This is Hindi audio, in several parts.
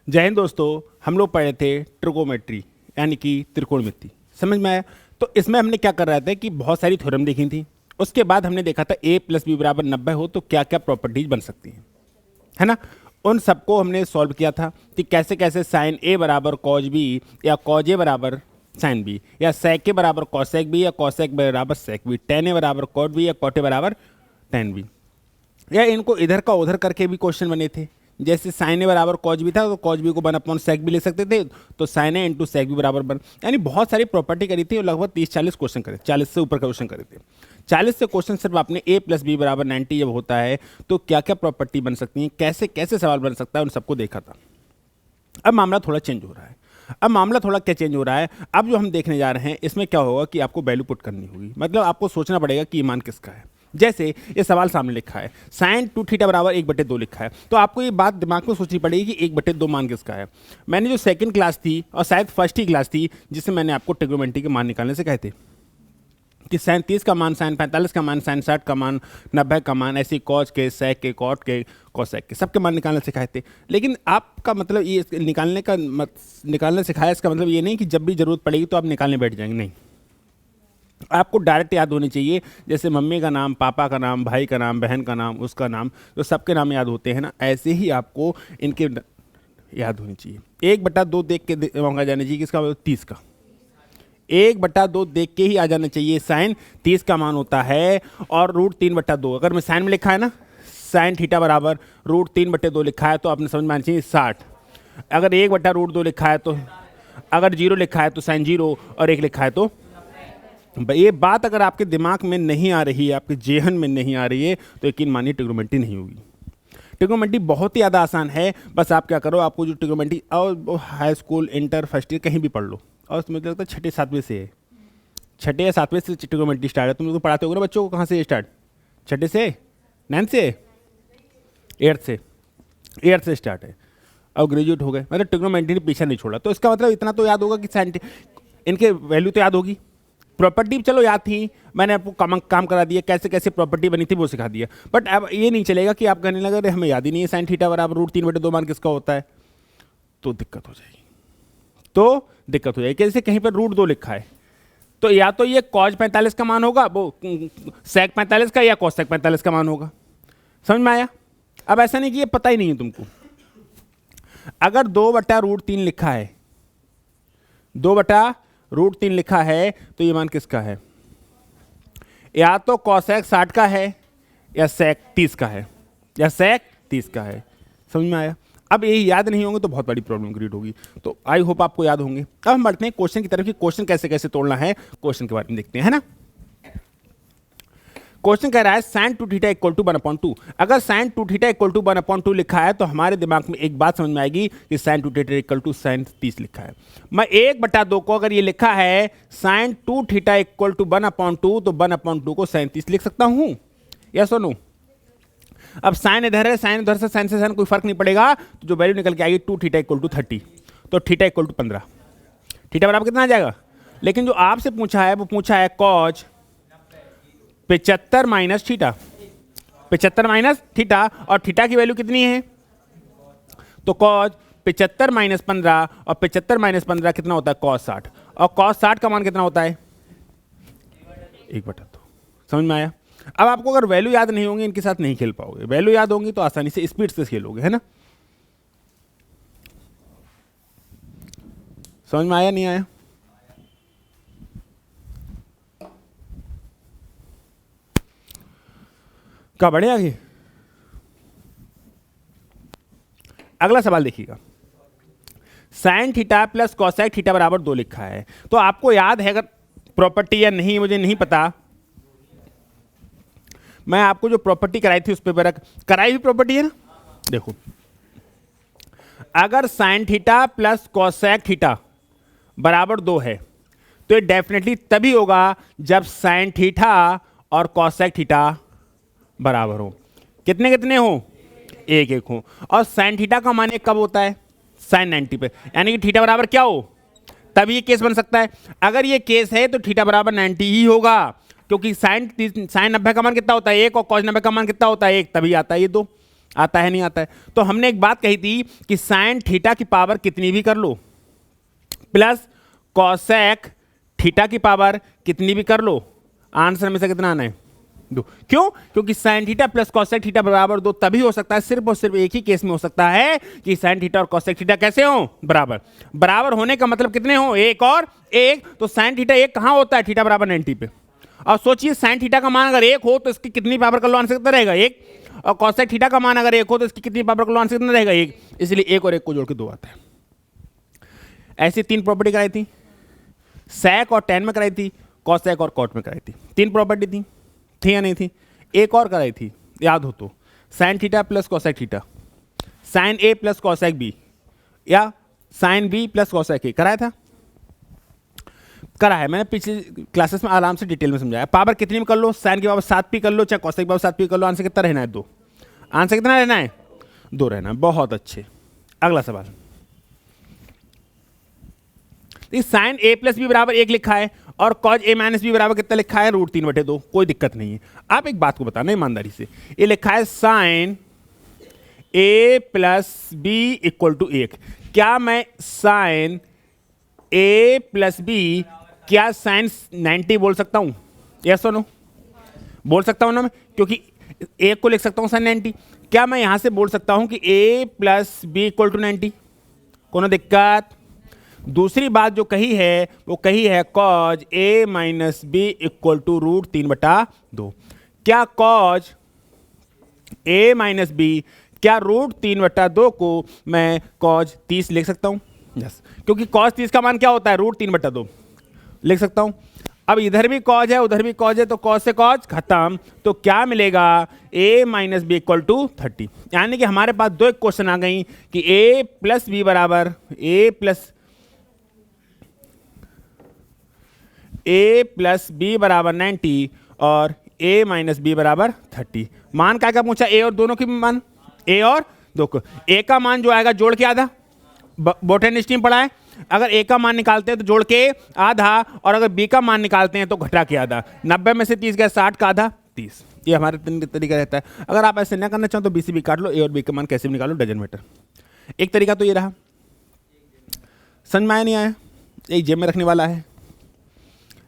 जय हिंद दोस्तों। हम लोग पढ़े थे ट्रिगोमेट्री यानी कि त्रिकोणमिति। समझ में आया? तो इसमें हमने क्या कर रहे थे कि बहुत सारी थ्योरम देखी थी। उसके बाद हमने देखा था a प्लस बी बराबर 90 हो तो क्या क्या प्रॉपर्टीज बन सकती हैं, है ना। उन सबको हमने सॉल्व किया था कि कैसे कैसे साइन ए बराबर कॉज बी या कॉज ए बराबर साइन बी या सेक ए बराबर कॉसेक बी या कॉसेक बराबर सेक बी, टेन ए बराबर कॉट बी या कॉट ए बराबर टेन बी, या इनको इधर का उधर करके भी क्वेश्चन बने थे। जैसे साइन ए बराबर कॉज बी था तो कॉज बी को 1 अपॉन सेक भी लिख सकते थे, तो साइन ए इंटू सेक बी बराबर 1। यानी बहुत सारी प्रॉपर्टी करी थी और लगभग 30-40 क्वेश्चन करे, 40 से ऊपर क्वेश्चन करे थे। 40 से क्वेश्चन सिर्फ आपने a प्लस बी बराबर 90 जब होता है तो क्या क्या प्रॉपर्टी बन सकती हैं, कैसे कैसे सवाल बन सकता है, उन सबको देखा था। अब मामला थोड़ा चेंज हो रहा है। अब मामला थोड़ा क्या चेंज हो रहा है, अब जो हम देखने जा रहे हैं इसमें क्या होगा कि आपको वैल्यू पुट करनी होगी। मतलब आपको सोचना पड़ेगा कि मान किसका है। जैसे ये सवाल सामने लिखा है साइन 2θ बराबर 1/2 लिखा है, तो आपको ये बात दिमाग में सोचनी पड़ेगी कि 1/2 मान किसका है। मैंने जो सेकंड क्लास थी और शायद फर्स्ट ही क्लास थी जिसमें मैंने आपको ट्रिग्नोमेट्री के मान निकालने से कहे थे कि साइन 30 का मान, साइन 45 का मान, साइन 60 का मान, 90 का मान, ऐसे कॉज के, सेक के, कॉट के, कॉसेक के, सबके मान निकालने सिखाए थे। लेकिन आपका मतलब ये निकालने सिखाया इसका मतलब ये नहीं कि जब भी जरूरत पड़ेगी तो आप निकालने बैठ जाएंगे, नहीं। आपको डायरेक्ट याद होनी चाहिए। जैसे मम्मी का नाम, पापा का नाम, भाई का नाम, बहन का नाम, उसका नाम, तो सबके नाम याद होते हैं ना, ऐसे ही आपको इनके याद होनी चाहिए। 1/2 देख के आ जाना चाहिए किसका, 30 का। 1/2 देख के ही आ जाना चाहिए। साइन 30 का मान होता है और √3/2 अगर मैं साइन में लिखा है ना, साइन थीटा बराबर √3/2 लिखा है तो आपने समझ में आना चाहिए 60। अगर 1/√2 लिखा है तो, अगर 0 लिखा है तो साइन 0 और 1 लिखा है तो, ये बात अगर आपके दिमाग में नहीं आ रही है, आपके जेहन में नहीं आ रही है, तो यकीन मानिए ट्रिग्नोमेट्री नहीं होगी। ट्रिग्नोमेट्री बहुत ही ज़्यादा आसान है। बस आप क्या करो, आपको जो ट्रिग्नोमेट्री और high school, inter, first year कहीं भी पढ़ लो, और मुझे लगता है 6-7वें से है, 6 या 7वें से ट्रिग्नोमेट्री स्टार्ट है। तुम लोग तो पढ़ाते हो ना बच्चों को, कहाँ से स्टार्ट? 6 से, 9 से, 8 से स्टार्ट है और ग्रेजुएट हो गए। मतलब ट्रिग्नोमेट्री ने पीछा नहीं छोड़ा। तो इसका मतलब इतना तो याद होगा कि इनके वैल्यू तो याद होगी। प्रॉपर्टी चलो याद थी, मैंने आपको काम करा दिया, कैसे कैसे प्रॉपर्टी बनी थी वो सिखा दिया। बट अब ये नहीं चलेगा कि आप कहने लगे हमें याद ही नहीं है साइन थीटा बराबर √3/2 मान किसका होता है, तो दिक्कत हो जाएगी। जैसे कहीं पर √2 लिखा है तो या तो ये कॉज 45 का मान होगा, वो सेक 45 का, या कॉसेक 45 का मान होगा। समझ में आया? अब ऐसा नहीं कि ये पता ही नहीं है तुमको। अगर 2/√3 लिखा है, 2/√3 लिखा है तो ये मान किसका है? या तो कॉसेक 60 का है या सेक 30 का है, या सेक 30 का है। समझ में आया? अब ये याद नहीं होंगे तो बहुत बड़ी प्रॉब्लम क्रिएट होगी। तो आई होप आपको याद होंगे। अब हम बढ़ते हैं क्वेश्चन की तरफ कि क्वेश्चन कैसे कैसे तोड़ना है, क्वेश्चन के बारे में देखते हैं, है ना। क्वेश्चन कह रहा है साइन 2θ इक्वल टू 1/2। अगर साइन 2θ इक्वल टू 1/2 लिखा है तो हमारे दिमाग में एक बात समझ में आएगी कि साइन 2θ इक्वल टू साइन 30 लिखा है। मैं 1/2 को अगर ये लिखा है साइन 2θ इक्वल टू 1/2 तो 1/2 को साइन 30 लिख सकता हूं, या सुनो। अब साइन इधर है, साइन उधर से साइन कोई फर्क नहीं पड़ेगा, तो जो वैल्यू निकल के आएगी 2θ इक्वल टू 30, तो θ इक्वल टू 15। थीटा बराबर कितना आ जाएगा? लेकिन जो आपसे पूछा है वो पूछा है cause 75 minus theta, 75 minus theta, और थीटा की वैल्यू कितनी है? तो कॉज 75 माइनस 15, और 75 माइनस 15 कितना होता है? कॉस 60, और कॉस 60 का मान कितना होता है? 1/2। समझ में आया? अब आपको अगर वैल्यू याद नहीं होंगी इनके साथ नहीं खेल पाओगे। वैल्यू याद होंगी तो आसानी से स्पीड से खेलोगे, है ना। समझ में आया नहीं आया? क्या बढ़े आगे? अगला सवाल देखिएगा। Sign theta plus cosec theta बराबर 2 लिखा है, तो आपको याद है, अगर प्रॉपर्टी या नहीं मुझे नहीं पता, मैं आपको जो प्रॉपर्टी कराई थी उस पर कराई हुई प्रॉपर्टी है ना। देखो, अगर sign theta plus cosec theta बराबर 2 है तो ये डेफिनेटली तभी होगा जब साइन थीटा और कॉसेक थीटा बराबर हो। कितने कितने हो? 1-1 हो। और साइन थीटा का मान कब होता है? साइन 90 पे, यानी कि थीटा बराबर क्या हो, तभी ये केस बन सकता है। अगर ये केस है तो थीटा बराबर 90 ही होगा, क्योंकि साइन 90 का मान कितना होता है? 1, और कॉस 90 का मान कितना होता है? 1, तभी आता है ये 2। आता है नहीं आता है? तो हमने एक बात कही थी कि साइन थीटा की पावर कितनी भी कर लो प्लस कॉसेक थीटा की पावर कितनी भी कर लो, आंसर में से कितना आना है? 2। क्यों? क्योंकि sign theta plus cosec theta बराबर 2 तभी हो सकता है, सिर्फ और सिर्फ एक ही केस में हो सकता है कि साइन थीटा और कॉसेक थीटा कैसे हो? बराबर। बराबर होने का मतलब कितने हो? 1 और 1। तो साइन थीटा 1 कहां होता है? थीटा बराबर 90 पे। और सोचिए साइन थीटा का मान अगर 1 हो तो इसकी कितनी पावर कर लो, आंसर कितना रहेगा? 1। और कॉसेक थीटा का मान अगर 1 हो तो इसकी कितनी पावर कर लो, आंसर कितना रहेगा? 1। इसलिए 1 और 1 को जोड़ के 2 आता है। ऐसी 3 प्रॉपर्टी कराई थी, sec और tan में कराई थी, cosec और cot में कराई थी। 3 प्रॉपर्टी थी या नहीं थी? एक और कराई थी, याद हो तो, sine theta plus cosec theta, sine A plus cosec B, या sine B plus cosec A कराया था? करा है, मैंने पिछले क्लासेस में आराम से डिटेल में समझाया। पावर कितनी में कर लो, साइन की पावर 7 पी कर लो, चाहे कॉसेक की पावर 7 पी कर लो, आंसर कितना रहना है? 2। आंसर कितना रहना है? 2 रहना है। बहुत अच्छे। अगला सवाल, साइन ए प्लस बी बराबर 1 लिखा है और कॉज ए माइनस बी बराबर कितना लिखा है? √3/2। कोई दिक्कत नहीं है। आप एक बात को बताना ईमानदारी से, ये लिखा है sine A plus B equal to 1। क्या मैं साइन ए प्लस बी, क्या साइन 90 बोल सकता हूं? यस और नो? बोल सकता हूं ना मैं, क्योंकि 1 को लिख सकता हूं साइन 90। क्या मैं यहां से बोल सकता हूं कि ए प्लस बी इक्वल टू 90? कोनो दिक्कत? दूसरी बात जो कही है वो कही है cos A minus B equal to √3/2। क्या कॉज ए माइनस बी, क्या √3/2 को मैं कॉज 30 लिख सकता हूं? यस, क्योंकि कॉज 30 का मान क्या होता है? √3/2 लिख सकता हूं। अब इधर भी कॉज है उधर भी कॉज है, तो कॉज से कॉज खत्म। तो क्या मिलेगा? a minus B equal to 30। यानी कि हमारे पास 2 क्वेश्चन आ गई कि a प्लस बी बराबर a प्लस बी बराबर 90 और a माइनस बी बराबर 30। मान क्या क्या पूछा? a और दोनों की मान, a और 2 को। a का मान जो आएगा जोड़ के आधा, बोटनी स्टीम पढ़ा है। अगर a का मान निकालते हैं तो जोड़ के आधा, और अगर b का मान निकालते हैं तो घटा के आधा। 90 में से 30 गया, 60 का आधा 30। ये हमारे तरीका रहता है। अगर आप ऐसे ना करना चाहो तो b से b काट लो, a और b का मान कैसे भी निकालो, डजन मैटर। एक तरीका तो ये रहा। समझ में आया नहीं आया? एक जेब में रखने वाला है,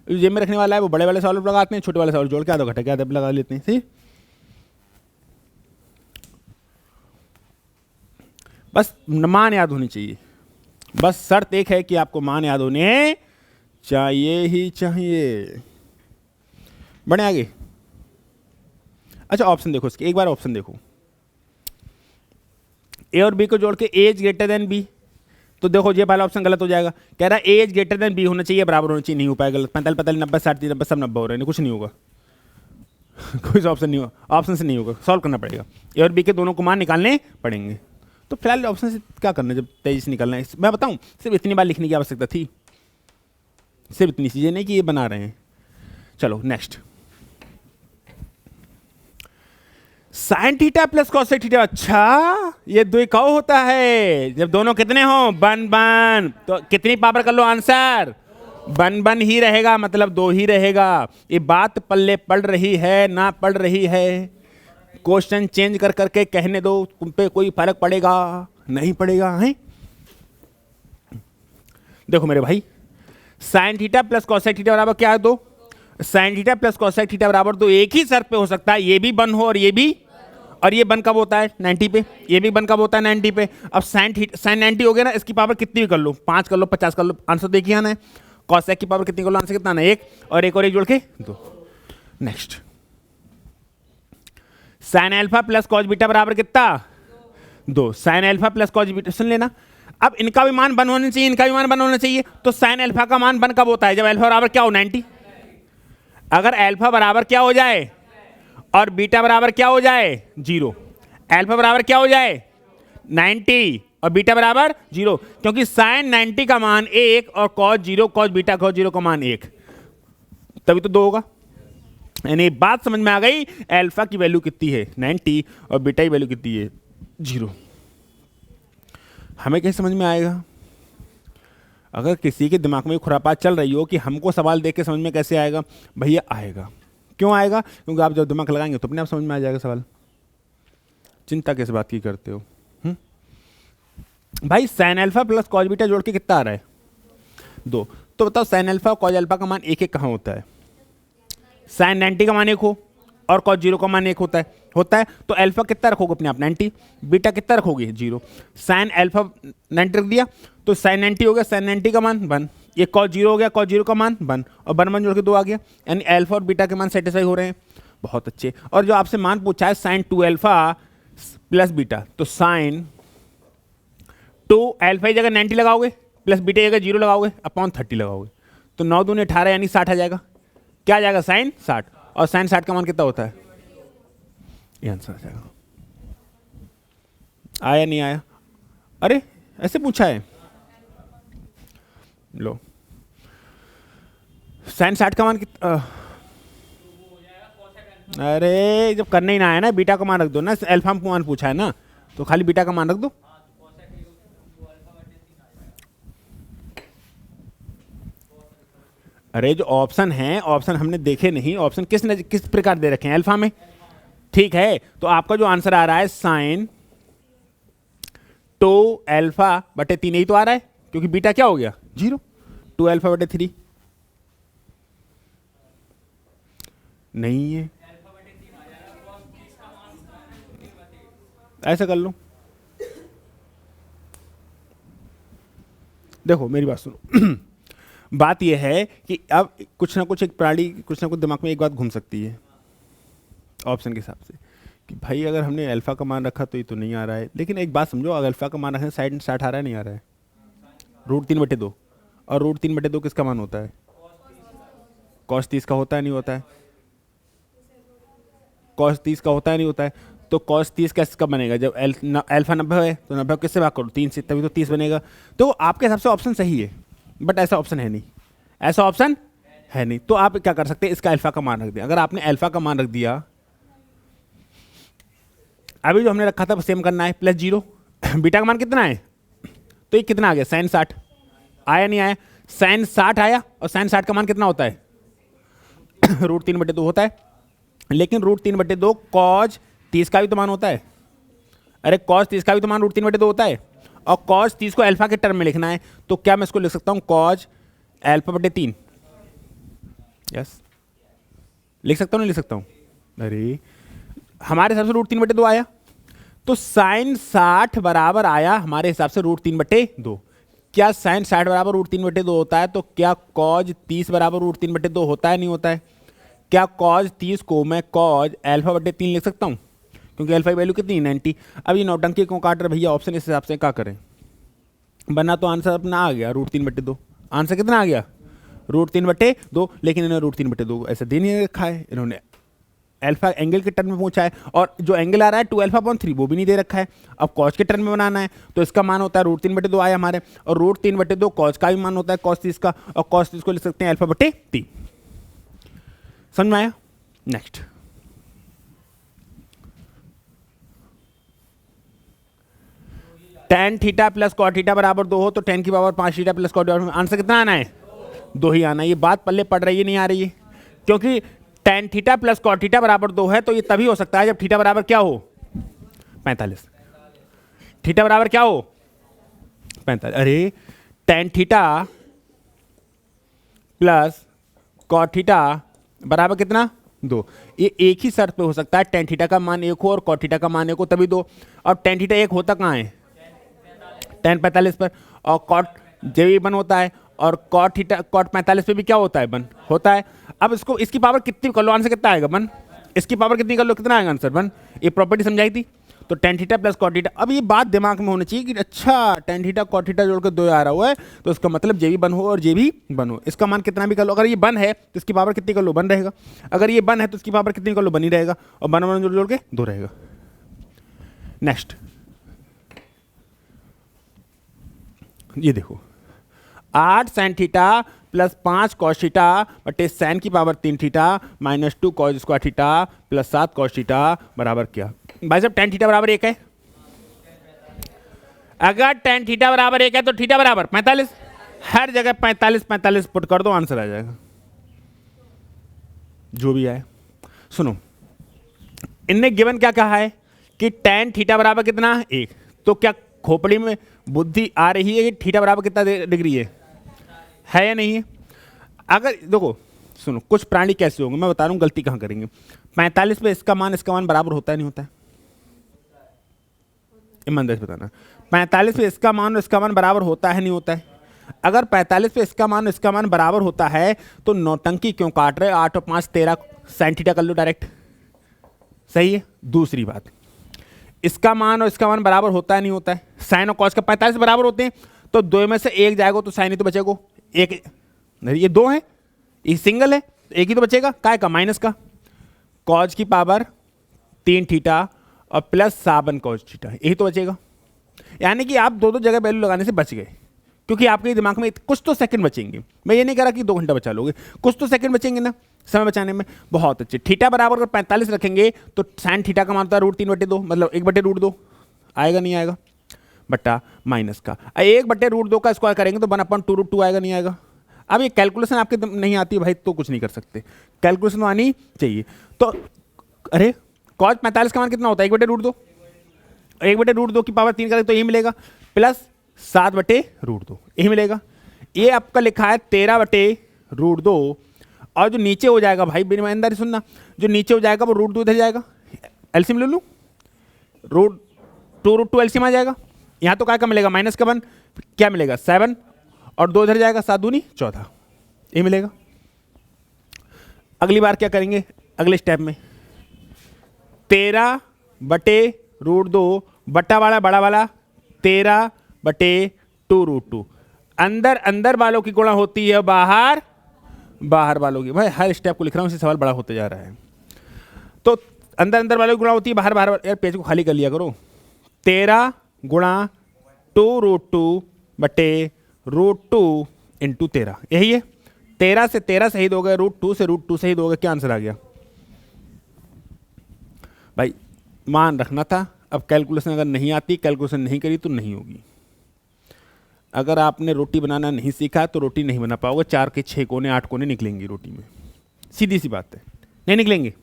जेब में रखने वाला है, वो बड़े वाले सवाल लगाते हैं, छोटे वाले सवाल जोड़ के आधा घटा के आधा लगा लेते हैं। सही, बस मान याद होनी चाहिए। बस शर्त एक है कि आपको मान याद होने चाहिए ही चाहिए। बढ़े आगे। अच्छा, ऑप्शन देखो इसके, एक बार ऑप्शन देखो। ए और बी को जोड़ के एज ग्रेटर देन बी, तो देखो ये पहला ऑप्शन गलत हो जाएगा। कह रहा है एज ग्रेटर देन बी होना चाहिए, बराबर होना चाहिए, नहीं हो पाएगा। गलत। 45 45 90 60 90 सब 90 हो रहे हैं, कुछ नहीं होगा। कोई ऑप्शन नहीं होगा, ऑप्शन से नहीं होगा, सॉल्व करना पड़ेगा। ए और बी के दोनों को मान निकालने पड़ेंगे। तो फिलहाल ऑप्शन से क्या करना है जब तेजी से निकलना है? मैं बताऊं, सिर्फ इतनी बार लिखने की आवश्यकता थी, सिर्फ इतनी चीजें नहीं कि ये बना रहे हैं। चलो next, sign theta plus cosec theta. अच्छा, ये 2 कौ होता है जब दोनों कितने हो? 1 तो कितनी पावर कर लो, आंसर 1 ही रहेगा, मतलब 2 ही रहेगा। ये बात पल्ले पड़ रही है ना पड़ रही है? क्वेश्चन चेंज कर करके कहने दो, तुम पे कोई फर्क पड़ेगा? नहीं पड़ेगा है? देखो मेरे भाई, sign theta plus cosec theta बराबर क्या है? 2। Sign theta plus cosec theta बराबर 2 एक ही शर्त पे हो सकता है, ये भी 1 हो और ये भी, और ये 1 कब होता है? 90 पे। ये भी 1 कब होता है? 90 पे। अब साइन 90 हो गया ना, इसकी पावर कितनी भी कर लो, 5 कर लो, 50 कर लो, आंसर देखिए आना है। कॉसेक की पावर कितनी कर लो, आंसर कितना आना है? 1 और 1 और 1 जोड़ के 2। Next, sine alpha plus cos beta बराबर कितना? 2। Sine alpha plus cos beta, सुन लेना। अब इनका भी मान 1 होना चाहिए, इनका भी मान 1 होना चाहिए। तो साइन अल्फा का मान 1 कब होता है? जब अल्फा बराबर क्या हो? 90। अगर अल्फा बराबर क्या हो जाए और बीटा बराबर क्या हो जाए? 0। अल्फा बराबर क्या हो जाए? 90 और बीटा बराबर 0, क्योंकि साइन 90 का मान 1 और कॉस 0, कॉस बीटा कॉस 0 का मान 1, तभी तो 2 होगा। यानी बात समझ में आ गई, अल्फा की वैल्यू कितनी है? 90 और बीटा की वैल्यू कितनी है? 0। हमें कैसे समझ में आएगा? अगर किसी के दिमाग में खुरापात चल रही हो कि हमको सवाल देख के समझ में कैसे आएगा, भैया आएगा। क्यों आएगा? क्योंकि आप जब दिमाग लगाएंगे तो अपने आप समझ में आ जाएगा सवाल। चिंता किस बात की करते हो? भाई sign alpha plus cos beta जोड़ के कितना आ रहा है? 2। तो बताओ साइन अल्फा और कॉस अल्फा का मान एक एक कहाँ होता है? साइन 90 का मान 1 हो और कॉस 0 का मान 1 होता है। तो अल्फा कितना रखोगे अपने आप? 90। बीटा कितना रखोगे? 0। साइन अल्फा 90 रख दिया तो साइन 90 हो गया, साइन 90 का मान 1। ये कॉस 0 हो गया, कॉस 0 का मान 1 और 1 जोड़ के 2 आ गया, यानी अल्फा और बीटा के मान सेटिस्फाई हो रहे हैं। बहुत अच्छे। और जो आपसे मान पूछा है साइन 2 अल्फा प्लस बीटा, तो साइन 2 अल्फा की जगह 90 लगाओगे प्लस बीटा की जगह 0 लगाओगे अपॉन 30 लगाओगे, तो 9 दूनी 18 यानी 60 आ जाएगा। क्या आ जाएगा? साइन 60। और साइन 60 का मान कितना होता है? ये आंसर आ जाएगा। आया नहीं आया? अरे ऐसे पूछा है, लो साइन 60 का मान कितना? अरे जब करना ही ना आया ना, बीटा का मान रख दो ना, अल्फा का मान पूछा है ना, तो खाली बीटा का मान रख दो। अरे जो ऑप्शन है, ऑप्शन हमने देखे नहीं, ऑप्शन किस प्रकार दे रखे हैं? अल्फा में। ठीक है, तो आपका जो आंसर आ रहा है साइन 2 अल्फा बटे 3 ही तो आ रहा है, क्योंकि बीटा क्या हो गया? 0। 2 अल्फा बटे 3 नहीं है, ऐसा कर लो। देखो मेरी बात सुनो बात यह है कि अब कुछ ना कुछ एक प्राणी, कुछ ना कुछ दिमाग में एक बात घूम सकती है ऑप्शन के हिसाब से कि भाई अगर हमने अल्फा का मान रखा तो ये तो नहीं आ रहा है, लेकिन एक बात समझो, अगर अल्फा का मान रखें साइड 60 आ रहा है, नहीं आ रहा है? √3/2। और √3/2 किसका मान होता है? cos 30 का होता है, नहीं होता है? cos 30 का होता है, नहीं होता है? तो cos 30 कैसे कब बनेगा? जब अल्फा 90 है तो 90 किससे भाग करो? 3 से, तभी तो 30 बनेगा। तो आपके हिसाब से ऑप्शन सही है, बट ऐसा ऑप्शन है नहीं, ऐसा ऑप्शन है नहीं। तो आप क्या कर सकते हैं? इसका अल्फा का मान रख दिया। अगर आपने अल्फा का मान रख दिया, अभी जो हमने रखा था सेम करना है, प्लस 0। बीटा का मान कितना है? तो ये कितना आ गया? साइन 60 आया, नहीं आया? साइन 60 आया, और साइन 60 का मान कितना होता है? √3/2 होता है। लेकिन √3/2 कॉज 30 का भी तो मान होता है। अरे कॉज 30 का भी तो मान √3/2 होता है, और कॉज 30 को अल्फा के टर्म में लिखना है, तो क्या मैं इसको लिख सकता हूं कॉज अल्फा बटे 3? यस, लिख सकता हूं, नहीं लिख सकता हूं? अरे हमारे हिसाब से √3/2 आया, तो साइन 60 बराबर आया हमारे हिसाब से √3/2। क्या साइन 60 बराबर √3/2 होता है? तो क्या कॉज 30 बराबर √3/2 होता है, नहीं होता है? क्या कॉज 30 को मैं कॉज अल्फा बटे 3 लिख सकता हूं? क्योंकि अल्फा की वैल्यू कितनी? 90। अब ये नौटंकी क्यों काट रहे भैया? ऑप्शन इस हिसाब से क्या करें? बना तो आंसर अपना आ गया √3/2। आंसर कितना आ गया? √3/2। लेकिन इन्होंने √3/2 ऐसे दे नहीं रखा है, इन्होंने अल्फा एंगल के टर्म में पूछा है, और जो एंगल आ रहा है 2α/3 वो भी नहीं दे रखा है। अब कॉस के टर्म में बनाना है, तो इसका मान होता है √3/2 आया हमारे, और √3/2 कॉस का भी मान होता है cos 30 का, और cos 30 को लिख सकते हैं α/3। समझ में आया? Next, tan theta plus cot theta बराबर 2 हो तो tan की power 5 theta plus cot theta, answer कितना आना है? 2 ही आना है। ये बात पल्ले पड़ रही है, नहीं आ रही है? क्योंकि tan theta plus cot theta बराबर 2 है, तो ये तभी हो सकता है जब थीटा बराबर क्या हो? 45। थीटा बराबर क्या हो? 45। अरे tan theta plus cot theta बराबर कितना? 2। ये एक ही शर्त पे हो सकता है, tan थीटा का मान 1 हो और cot थीटा का मान 1 हो, तभी 2। और tan थीटा 1 होता कहाँ है? tan 45 पर, और cot जब भी 1 होता है, और cot थीटा cot 45 पे भी क्या होता है? 1 होता है। अब इसको इसकी पावर कितनी कर लो, आंसर कितना आएगा? 1। इसकी पावर कितनी कर लो, कितना आएगा आंसर? 1। ये प्रॉपर्टी समझाई थी। तो tan theta plus cot theta, अब ये बात दिमाग में होनी चाहिए कि अच्छा tan थीटा cot थीटा जोड़कर 2 आ रहा हुआ है, तो इसका मतलब जे भी 1 हो और जे भी 1 हो। इसका मान कितना भी कर लो, अगर ये 1 है तो इसकी पावर कितनी कर लो? 1 रहेगा। अगर ये 1 है तो इसकी पावर कितनी कर लो? 1 ही रहेगा, और 1 जोड़ के 2 रहेगा। नेक्स्ट, ये देखो 8 sin theta plus 5 cos theta बटे sin की power 3 theta minus 2 cos square theta plus 7 cos theta बराबर क्या? भाई साहब tan थीटा बराबर 1 है। अगर tan थीटा बराबर 1 है तो थीटा बराबर 45। हर जगह 45 45 पुट कर दो, आंसर आ जाएगा जो भी आए। सुनो, इनने गिवन क्या कहा है कि tan थीटा बराबर कितना 1। तो क्या खोपड़ी में बुद्धि आ रही है कि थीटा बराबर कितना डिग्री है या नहीं है? अगर देखो सुनो, कुछ प्राणी कैसे होंगे मैं बता रहा हूँ, गलती कहाँ करेंगे। 45 पे इसका मान बराबर होता है नहीं होता है? ईमानदारी से बताना, 45 पे इसका मान और इसका मान बराबर होता है नहीं होता है? अगर 45 पे इसका मान और इसका मान बराबर होता है तो नौटंकी क्यों काट रहे? 8 और 5 13 साइन थीटा कर लो डायरेक्ट, सही है। दूसरी बात, इसका मान और इसका मान बराबर होता है नहीं होता है? साइन और कॉस का 45 बराबर होते हैं, तो दो में से एक जाएगा तो साइन ही तो बचेगा। एक नहीं, ये दो है, ये सिंगल है, एक ही तो बचेगा। काय का? माइनस का। कॉज की पावर 3 थीटा और प्लस साबन कॉज थीटा, यही तो बचेगा। यानी कि आप दो जगह वैल्यू लगाने से बच गए, क्योंकि आपके दिमाग में कुछ तो सेकंड बचेंगे। मैं ये नहीं कह रहा कि 2 घंटा बचा लोगे, कुछ तो सेकंड बचेंगे ना समय बचाने में। बहुत अच्छे। थीटा बराबर अगर 45 रखेंगे तो साइन थीटा का मान होता है √3/2, मतलब 1/√2 आएगा नहीं आएगा, बट्टा माइनस का 1/√2 का स्क्वायर करेंगे तो 1/2√2 आएगा नहीं आएगा? अब ये कैलकुलेशन आपके नहीं आती भाई तो कुछ नहीं कर सकते, कैलकुलेशन तो आनी चाहिए। तो अरे कॉज 45 का मान कितना होता है? 1/√2, 1/√2 की पावर 3 करें तो यही मिलेगा, प्लस 7/√2 यही मिलेगा। ये आपका लिखा है 13/√2, और जो नीचे हो जाएगा भाई बिना ईमानदारी सुनना, जो नीचे हो जाएगा वो √2 इधर जाएगा, एलसीएम ले लूँ, √2 एलसीएम आ जाएगा। यहाँ तो क्या का मिलेगा? माइनस का 1, क्या मिलेगा? 7, और 2 इधर जाएगा, 7 दूनी 14, ये मिलेगा। अगली बार क्या करेंगे? अगले स्टेप में 13/√2 बट्टा वाला बड़ा वाला 13/2√2। अंदर अंदर वालों की गुणा होती है, बाहर बाहर वालों की। भाई हर स्टेप को लिख रहा हूँ, इससे सवाल बड़ा होते जा रहा है। तो अंदर अंदर वालों की गुणा होती है, बाहर बाहर। यार पेज को खाली कर लिया करो। 13 गुणा 2√2/√2 इंटू 13, यही है। 13 से 13 शहीद हो गए, √2 से √2 शहीद हो गए, क्या आंसर आ गया भाई? मान रखना था। अब कैलकुलेशन अगर नहीं आती, कैलकुलेशन नहीं करी तो नहीं होगी। अगर आपने रोटी बनाना नहीं सीखा तो रोटी नहीं बना पाओगे। 4 के 6 कोने 8 कोने निकलेंगी रोटी में, सीधी सी बात है, नहीं निकलेंगे।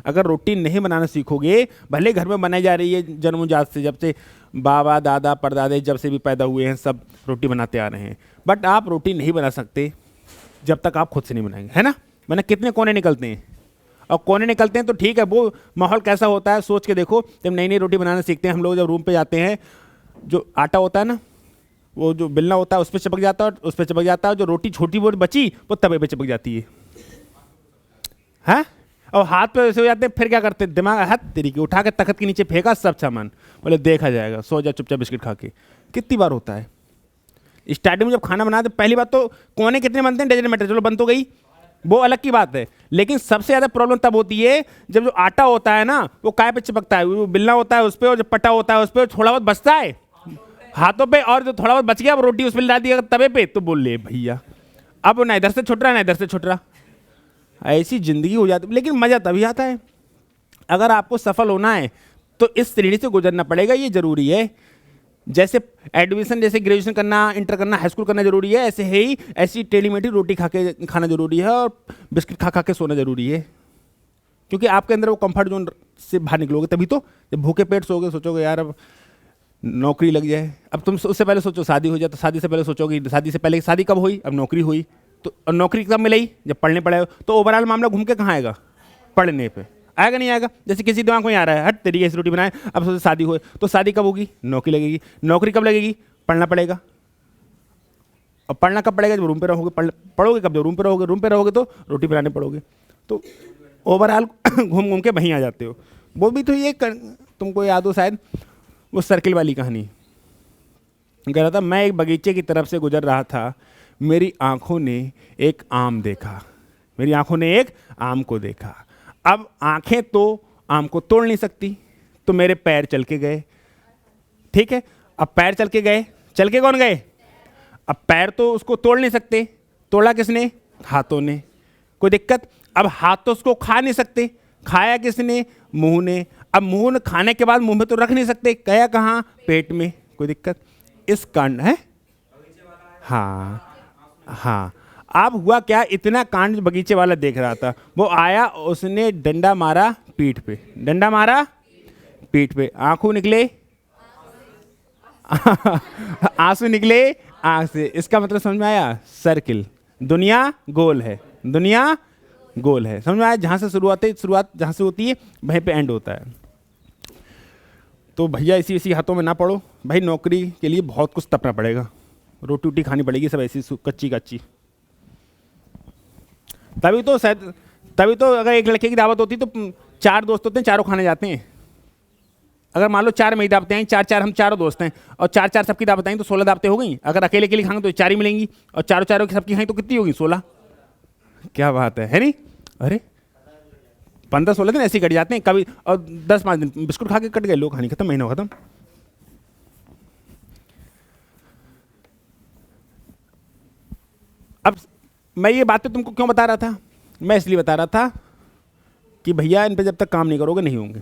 अगर रोटी नहीं बनाना सीखोगे, भले घर में बनाई जा रही है जन्मजात से, जब से बाबा दादा परदादे जब से भी पैदा हुए हैं सब रोटी बनाते आ रहे हैं, बट आप रोटी नहीं बना सकते जब तक आप खुद से नहीं बनाएंगे, है ना? मैंने कितने कोने निकलते हैं, और कोने निकलते हैं तो ठीक है। वो माहौल कैसा होता है सोच के देखो। जब नई नई रोटी बनाना सीखते हैं हम लोग, जब रूम पे जाते हैं, जो आटा होता है ना, वो जो बेलना होता है उस पर चिपक जाता है, उस पर चिपक जाता है। जो रोटी छोटी वो बची वो तवे पे चिपक जाती है, हाँ? और हाथ पे ऐसे हो जाते हैं, फिर क्या करते हैं? दिमाग हाथ तरीके उठा के तख्त के नीचे फेंका सब सामान, बोले देखा जाएगा, सो जा चुपचाप बिस्किट खा के। कितनी बार होता है स्टार्टिंग में जब खाना बनाते, पहली बात तो कोने कितने बनते हैं डजन मीटर, चलो बन तो गई, वो अलग की बात है। लेकिन सबसे ज़्यादा प्रॉब्लम तब होती है जब जो आटा होता है ना वो काय पे चिपकता है, वो बिलना होता है उस पर, और जो पटा होता है उस पर, थोड़ा बहुत बचता है हाथों पे, और जो थोड़ा बहुत बच गया वो रोटी उस पर डाल दिया तवे पे, तो बोल ले भैया अब ना इधर से छुट रहा ना इधर से छुट रहा। ऐसी जिंदगी हो जाती। लेकिन मज़ा तभी आता है, अगर आपको सफल होना है तो इस श्रेणी से गुजरना पड़ेगा, ये जरूरी है। जैसे एडमिशन, जैसे ग्रेजुएशन करना, इंटर करना, हाई स्कूल करना जरूरी है, ऐसे ही ऐसी टेढ़ी मेढ़ी रोटी खाना जरूरी है, और बिस्किट खा के सोना जरूरी है। क्योंकि आपके अंदर वो कंफर्ट जोन से बाहर निकलोगे तभी तो। जब भूखे पेट सोओगे सोचोगे यार अब नौकरी लग जाए, अब तुम उससे पहले सोचो शादी हो जाए, तो शादी से पहले सोचोगे शादी से पहले शादी कब हुई, अब नौकरी हुई, तो नौकरी कब मिली, जब पढ़ने पड़े। तो ओवरऑल मामला घूम के कहाँ आएगा? पढ़ने पे आएगा, नहीं आएगा? जैसे किसी दिमाग में आ रहा है हट तरीके से रोटी बनाए, अब सोचो शादी हो, तो शादी कब होगी? नौकरी लगेगी, नौकरी कब लगेगी? पढ़ना पड़ेगा, और पढ़ना कब पड़ेगा? जब रूम पे रहोगे। पढ़ोगे कब? जब रूम पे रहोगे, रूम पे रहोगे तो रोटी बनाने पड़ोगे। तो ओवरऑल घूम घूम के वहीं आ जाते हो। वो भी तो ये तुमको याद हो शायद, वो सर्किल वाली कहानी। कह रहा था मैं एक बगीचे की तरफ से गुजर रहा था, मेरी आंखों ने एक आम देखा, मेरी आंखों ने एक आम को देखा। अब आंखें तो आम को तोड़ नहीं सकती, तो मेरे पैर चल के गए, ठीक है? अब पैर चल के गए, चल के कौन गए? अब पैर तो उसको तोड़ नहीं सकते, तोड़ा किसने? हाथों ने, कोई दिक्कत? अब हाथ तो उसको खा नहीं सकते, खाया किसने? मुंह ने। अब मुंह ने खाने के बाद मुंह में तो रख नहीं सकते, गया कहाँ? पेट में, कोई दिक्कत? इस कांड है, हाँ हाँ। अब हुआ क्या, इतना कांड बगीचे वाला देख रहा था, वो आया, उसने डंडा मारा पीठ पे, डंडा मारा पीठ पे, आंखों निकले आंसू निकले आंख से, इसका मतलब समझ में आया? सर्किल। दुनिया गोल है, दुनिया गोल है, समझ में आया? जहां से शुरुआत जहां से होती है वहीं पे एंड होता है। तो भैया इसी हाथों में ना पड़ो भाई, नौकरी के लिए बहुत कुछ तपना पड़ेगा, रोटी वोटी खानी पड़ेगी सब ऐसी कच्ची कच्ची। तभी तो अगर एक लड़के की दावत होती तो 4 दोस्त होते हैं, चारों खाने जाते हैं। अगर मान लो 4 मेरी दावतें हैं, 4 हम चारों दोस्त हैं, और 4 सबकी दावतें हैं तो 16 दावतें हो गई। अगर अकेले के लिए खाएंगे तो 4 ही मिलेंगी, और चारों की सबकी खाएंगे तो कितनी होगी? 16। क्या बात है नहीं? अरे 15-16 दिन ऐसे ही कट जाते हैं कभी, और 10-5 दिन बिस्कुट खा के कट गए, लोग कहानी खत्म, महीना खत्म। अब मैं ये बातें तुमको क्यों बता रहा था? मैं इसलिए बता रहा था कि भैया इन पे जब तक काम नहीं करोगे नहीं होंगे।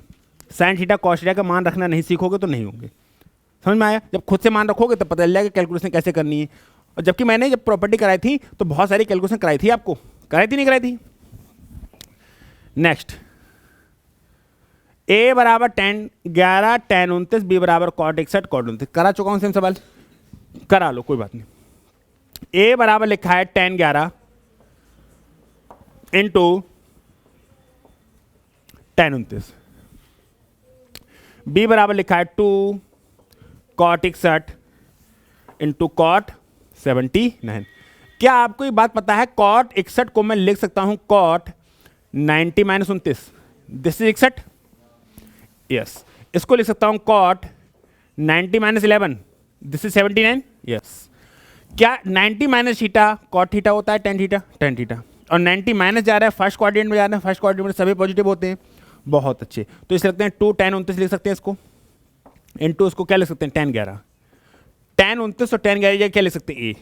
साइन थीटा कॉस थीटा का मान रखना नहीं सीखोगे तो नहीं होंगे। समझ में आया? जब खुद से मान रखोगे तब पता चल जाएगा कैलकुलेशन कैसे करनी है। और जबकि मैंने जब प्रॉपर्टी कराई थी तो बहुत सारी कैलकुलेशन कराई थी, आपको कराई थी नहीं कराई थी? नेक्स्ट, ए बराबर 10 11 tan 29, बी बराबर cot 61 cot 29। करा चुका हूं सेम सवाल, करा लो कोई बात नहीं। ए बराबर लिखा है tan 11 इंटू tan 29, बी बराबर लिखा है 2 cot 61 इंटू cot 79। क्या आपको ये बात पता है cot 61 को मैं लिख सकता हूं cot 90 - 29, दिस इज 61। यस, इसको लिख सकता हूं cot 90 - 11, दिस इज 79। यस, क्या 90 माइनस थीटा cot थीटा होता है? tan थीटा, और 90 माइनस जा रहा है फर्स्ट क्वाड्रेंट में, जा रहा है फर्स्ट क्वाड्रेंट में सभी पॉजिटिव होते हैं। बहुत अच्छे, तो इसे लिखते हैं 2 tan 29 लिख सकते हैं इसको, इनटू इसको क्या लिख सकते हैं? tan 11। tan 29 और tan 11 क्या लिख सकते हैं? ए,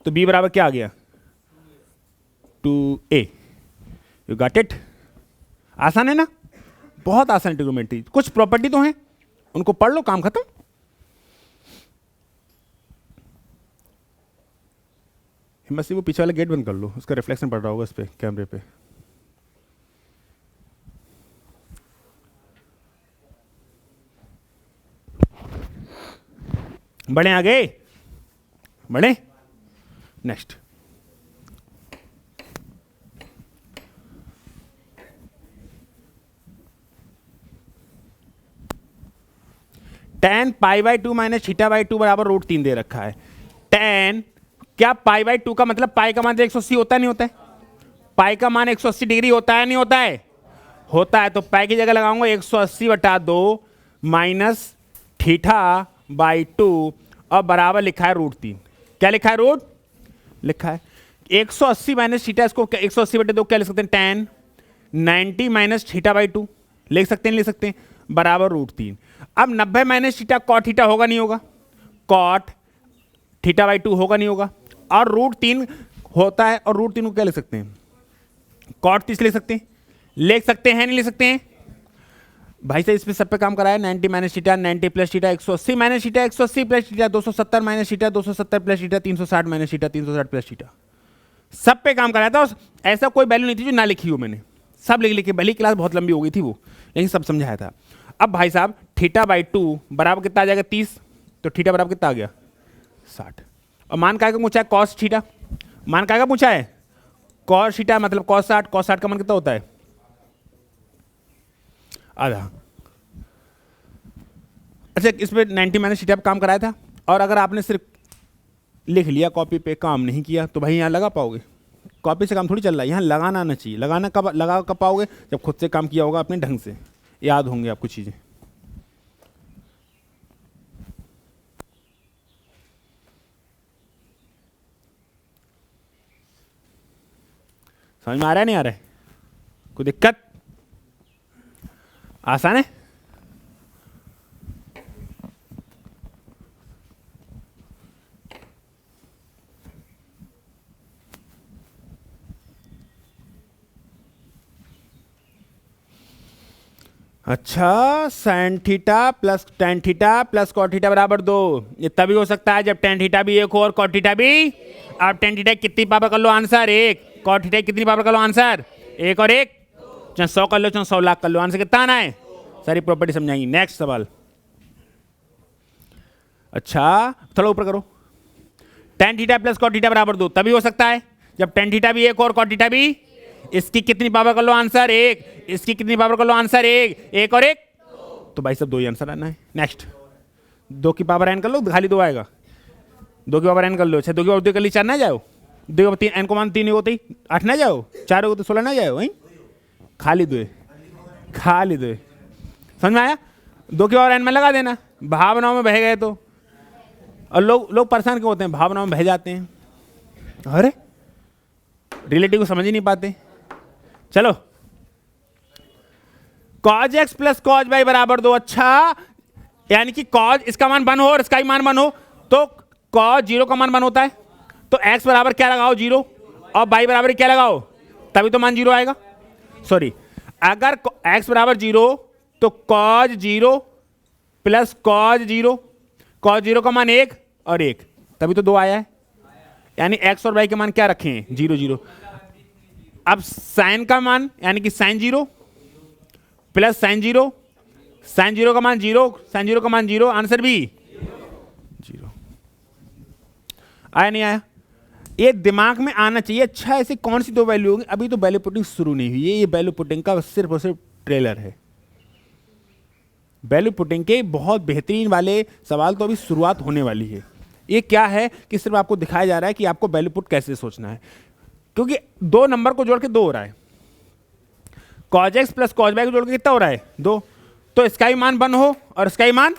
तो बी बराबर क्या आ गया? 2a। You got it? आसान है ना? बहुत आसान ट्रिग्नोमेट्री। कुछ प्रॉपर्टी तो हैं, उनको पढ़ लो, काम खत्म। हिम्मत से वो पीछे वाला गेट बंद कर लो, उसका रिफ्लेक्शन पड़ रहा होगा इस पे कैमरे पे। बढ़े आगे, बढ़े। नेक्स्ट, tan π/2 माइनस θ/2 बराबर √3 दे रखा है। tan, क्या π/2 का मतलब पाई का मान 180 होता है नहीं होता है? पाई का मान 180 डिग्री होता है नहीं होता है? होता है। तो पाई की जगह लगाऊंगा 180/2 माइनस θ/2 और बराबर लिखा है √3। क्या लिखा है? रूट लिखा है 180 माइनस थीटा, इसको 180/2 क्या लिख सकते हैं? tan 90 माइनस θ/2 लिख सकते हैं, लिख सकते हैं, बराबर √3। अब 90 माइनस थीटा cot थीटा होगा नहीं होगा? cot θ/2 होगा नहीं होगा? और √3 होता है, और √3 को क्या लिख सकते हैं? cot 30 लिख सकते हैं, लिख सकते हैं नहीं लिख सकते हैं? भाई से इस पे सब पे काम कराया। 90 minus theta, 90 plus theta, 180 minus theta, 180 plus theta, 270 minus theta, 270 plus theta, 360 minus theta, 360 plus theta, सब पे काम कराया था। ऐसा कोई वैल्यू नहीं थी जो ना लिखी हो मैंने, सब लिख लिखे। भली क्लास बहुत लंबी हो गई थी वो, लेकिन सब समझाया था। अब भाई साहब θ/2 बराबर कितना आ जाएगा? 30। तो थीटा बराबर कितना आ गया? 60। और मान काय का पूछा है? Cos theta. मान काय का पूछा है? कॉस थीटा मतलब कॉस 60। कॉस 60 का मान कितना होता है? आधा। अच्छा, इस पे 90 माइनस थीटा पे काम कराया था। और अगर आपने सिर्फ लिख लिया कॉपी पे, काम नहीं किया, तो भाई यहाँ लगा पाओगे? कॉपी से काम थोड़ी चल रहा है, यहाँ लगाना आना चाहिए। लगाना कब लगा कब पाओगे? जब खुद से काम किया होगा अपने ढंग से, याद होंगे आपको चीज़ें। समझ में आ रहा है नहीं आ रहा है? कोई दिक्कत? आसान है। अच्छा, sign theta plus tan theta plus cot theta बराबर 2। ये तभी हो सकता है जब tan थीटा भी 1 हो और cot थीटा भी। अब tan थीटा कितनी पावर कर लो? आंसर 1। cot थीटा कितनी पावर कर लो? आंसर 1 और 1, चाहे 100 कर लो, चाहे 100 लाख कर लो, आंसर कितना आना है? सारी प्रॉपर्टी समझाएंगी। नेक्स्ट सवाल। अच्छा थोड़ा ऊपर करो। tan theta plus cot theta बराबर 2 तभी हो सकता है जब tan थीटा भी 1 और cot थीटा भी। इसकी कितनी पावर कर लो आंसर 1, इसकी कितनी पावर कर लो आंसर 1, 1 और 1 तो भाई सब 2 ही आंसर आना है। नेक्स्ट 2 की पावर n कर लो, खाली 2 आएगा। 2 की पावर n कर लो। अच्छा 2 की पावर 2 कर ली 4 ना जाओ, 2 की पावर 3 n को मान 3 होते ही 8 ना जाओ, 4 हो तो 16 ना जाओ वहीं, खाली 2 खाली 2। समझ में आया? 2 की पावर n में लगा देना, भावनाओं में बह गए तो। और लोग परेशान क्यों होते हैं? भावनाओं में बह जाते हैं, अरे रिलेटिव को समझ ही नहीं पाते। चलो cos x plus cos y बराबर 2। अच्छा यानी कि cos इसका मान 1 हो और इसका ही मान 1 हो तो cos 0 का मान 1 होता है, तो x बराबर क्या लगाओ 0 और y बराबर क्या लगाओ, तभी तो मान 0 आएगा। सॉरी, अगर x बराबर 0 तो cos 0 प्लस cos 0, cos 0 का मान 1 और 1 तभी तो 2 आया है। यानी x और y के मान क्या रखे हैं 0 0। अब sin का मान यानी कि sin 0 प्लस sin 0, sin 0 का मान 0, sin 0 का मान 0, आंसर भी 0। आया नहीं आया? ये दिमाग में आना चाहिए। अच्छा ऐसे कौन सी 2 वैल्यू होगी? अभी तो वैल्यू पुटिंग शुरू नहीं हुई है, ये वैल्यू पुटिंग का सिर्फ और सिर्फ ट्रेलर है। वैल्यू पुटिंग के बहुत बेहतरीन वाले सवाल तो अभी शुरुआत होने वाली है। ये क्या है कि सिर्फ आपको दिखाया जा रहा है कि आपको वैल्यू पुट कैसे सोचना है, क्योंकि 2 नंबर को जोड़ के 2 हो रहा है। cos x plus cos y को जोड़ के कितना हो रहा है 2, तो इसका ही मान 1 हो और इसका ही मान,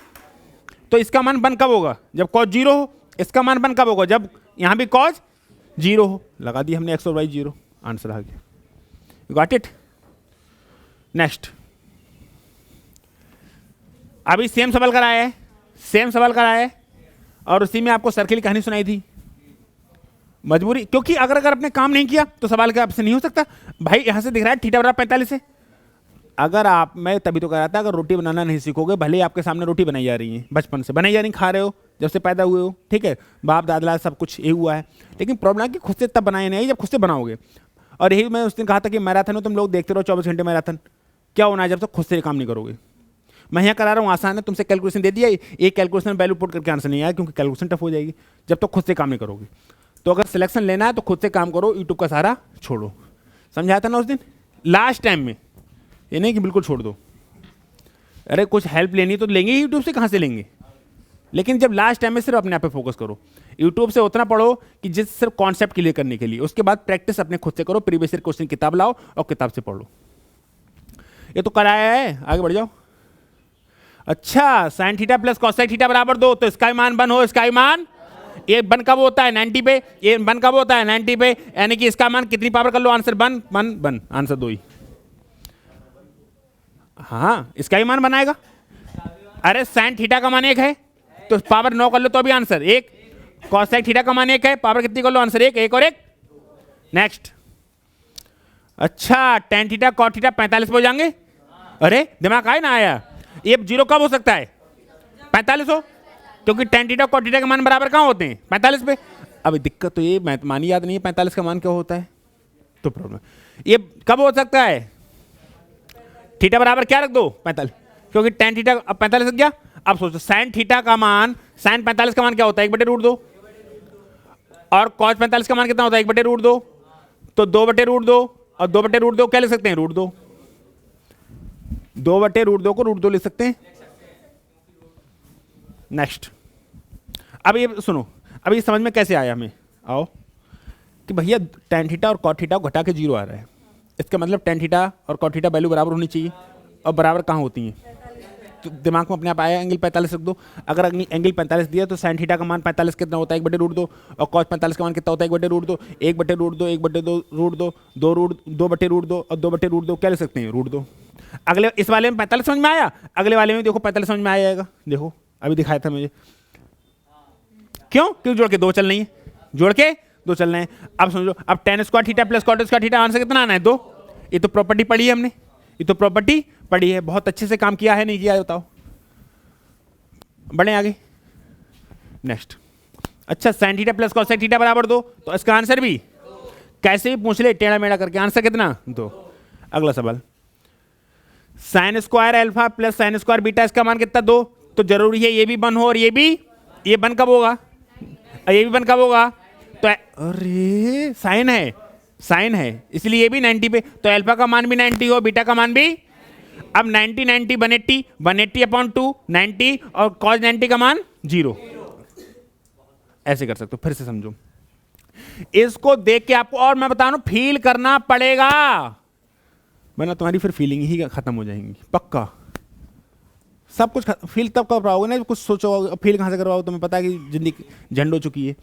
तो इसका मान 1 कब होगा जब cos 0 हो, इसका मान 1 कब होगा जब यहां भी cos 0 हो। लगा दी हमने x और y 0, आंसर आ गया। You got it? नेक्स्ट, अभी सेम सवाल कराया है, सेम सवाल कराया है और उसी में आपको सर्किल की कहानी सुनाई थी। मजबूरी, क्योंकि अगर आपने काम नहीं किया तो सवाल का आपसे नहीं हो सकता। भाई यहां से दिख रहा है थीटा बराबर 45 है। अगर आप, मैं तभी तो कह रहा था, अगर रोटी बनाना नहीं सीखोगे, भले ही आपके सामने रोटी बनाई जा रही है, बचपन से बनाई जा रही, खा रहे हो जब से पैदा हुए हो, ठीक है, बाप दादा सब कुछ ये हुआ है, लेकिन प्रॉब्लम है कि खुद से तब बनाए नहीं जब खुद से बनाओगे। और यही मैं उस दिन कहा था कि मैराथन हो, तुम लोग देखते रहो 24 घंटे मैराथन, क्या होना है जब तक खुद से काम नहीं करोगे। मैं यहाँ करा रहा हूँ, आसान है, तुमसे कैलकुलेशन दे दिया, एक कैलकुलेशन वैल्यू पुट करके आंसर नहीं आया, क्योंकि कैलकुलेशन टफ हो जाएगी जब तक खुद से काम नहीं करोगे। तो अगर सिलेक्शन लेना है तो खुद से काम करो, यूट्यूब का सहारा छोड़ो। समझाया था ना उस दिन लास्ट टाइम में, ये नहीं कि बिल्कुल छोड़ दो। अरे कुछ हेल्प लेनी तो लेंगे ही, यूट्यूब से कहाँ से लेंगे, लेकिन जब लास्ट टाइम में सिर्फ अपने आप पे फोकस करो। यूट्यूब से उतना पढ़ो कि जिस सिर्फ कॉन्सेप्ट क्लियर करने के लिए, उसके बाद प्रैक्टिस अपने खुद से करो, प्रीवियस ईयर क्वेश्चन किताब लाओ और किताब से पढ़ो। ये तो कराया है, आगे बढ़ जाओ। अच्छा sign theta plus cosec theta बराबर 2, तो इसका मान 1 हो, इसका मान, ये 1 कब होता है 90 पे, ये 1 कब होता है 90 पे, यानी कि इसका मान कितनी पावर कर लो, आंसर 1 1 1, आंसर 2 ही। हाँ इसका ही मान बनाएगा। अरे साइन थीटा का मान 1 है तो पावर 9 कर लो तो भी आंसर 1, कॉसेक थीटा का मान 1 है, पावर कितनी कर लो, आंसर 1, 1 और 1। नेक्स्ट, अच्छा tan थीटा cot थीटा 45 हो जाएंगे। अरे दिमाग आए ना आया, ये 0 कब हो सकता है 45 हो, क्योंकि tan थीटा cot थीटा के मान बराबर कहाँ होते हैं 45 पे। अभी दिक्कत तो ये मान याद नहीं है 45 का मान क्या होता है, तो प्रॉब्लम ये कब हो सकता है, थीटा बराबर क्या रख दो 45, क्योंकि tan थीटा अब 45 लग गया। अब सोचो साइन थीटा का मान, साइन 45 का मान क्या होता है 1/√2, और cos 45 का मान कितना होता है 1/√2, तो 2/√2 और 2/√2 क्या लिख सकते हैं √2, 2/√2 को √2 लिख सकते हैं। नेक्स्ट, अब ये सुनो, अब ये समझ में कैसे आया हमें, आओ कि भैया tan थीटा और cot थीटा को घटा के 0 आ रहा है, इसका मतलब tan थीटा और cot थीटा वैल्यू बराबर होनी चाहिए, और बराबर कहाँ होती हैं, तो दिमाग में अपने आप आया एंगल 45 रख दो। अगर एंगल 45 दिया तो साइन थीटा का मान 45 कितना होता है 1/√2, और cos 45 का मान कितना होता है 1/√2, 1/√2 1/2 2/√2 और 2/√2 क्या ले सकते हैं √2। अगले इस वाले में 45 समझ में आया, अगले वाले में देखो 45 समझ में आ जाएगा, देखो अभी दिखाया था मुझे, क्यों जोड़ के 2 चलना है, जोड़ के 2 चलना है। अब समझो, अब tan square theta plus cot square theta answer कितना आना है 2। ये तो प्रॉपर्टी पढ़ी है हमने, ये तो प्रॉपर्टी पढ़ी है, बहुत अच्छे से काम किया है नहीं किया है बताओ, बढ़े आगे। नेक्स्ट, अच्छा sign theta plus cosec theta बराबर 2, तो इसका आंसर भी कैसे भी पूछ ले टेढ़ा मेढ़ा करके, आंसर कितना 2। अगला सवाल, sine square alpha plus sine square beta, इसका मान कितना 2, तो जरूरी है ये भी 1 हो और ये भी, ये 1 कब होगा, ये भी 1 कब होगा, तो अरे साइन है इसलिए ये भी 90 पे, तो अल्फा का मान भी 90 हो, बीटा का मान भी, अब 90 90 180 180 अपॉन 2 90 और कॉस 90 का मान 0। ऐसे कर सकते हो, फिर से समझो इसको देख के आपको, और मैं बता रहा हूं फील करना पड़ेगा, वरना तुम्हारी फिर फीलिंग ही खत्म हो जाएंगी पक्का। सब कुछ फील तब कर पाओगे ना, कुछ सोचो, फील कहां से करवाओ, तुम्हें पता है कि जिंदगी झंड हो चुकी है।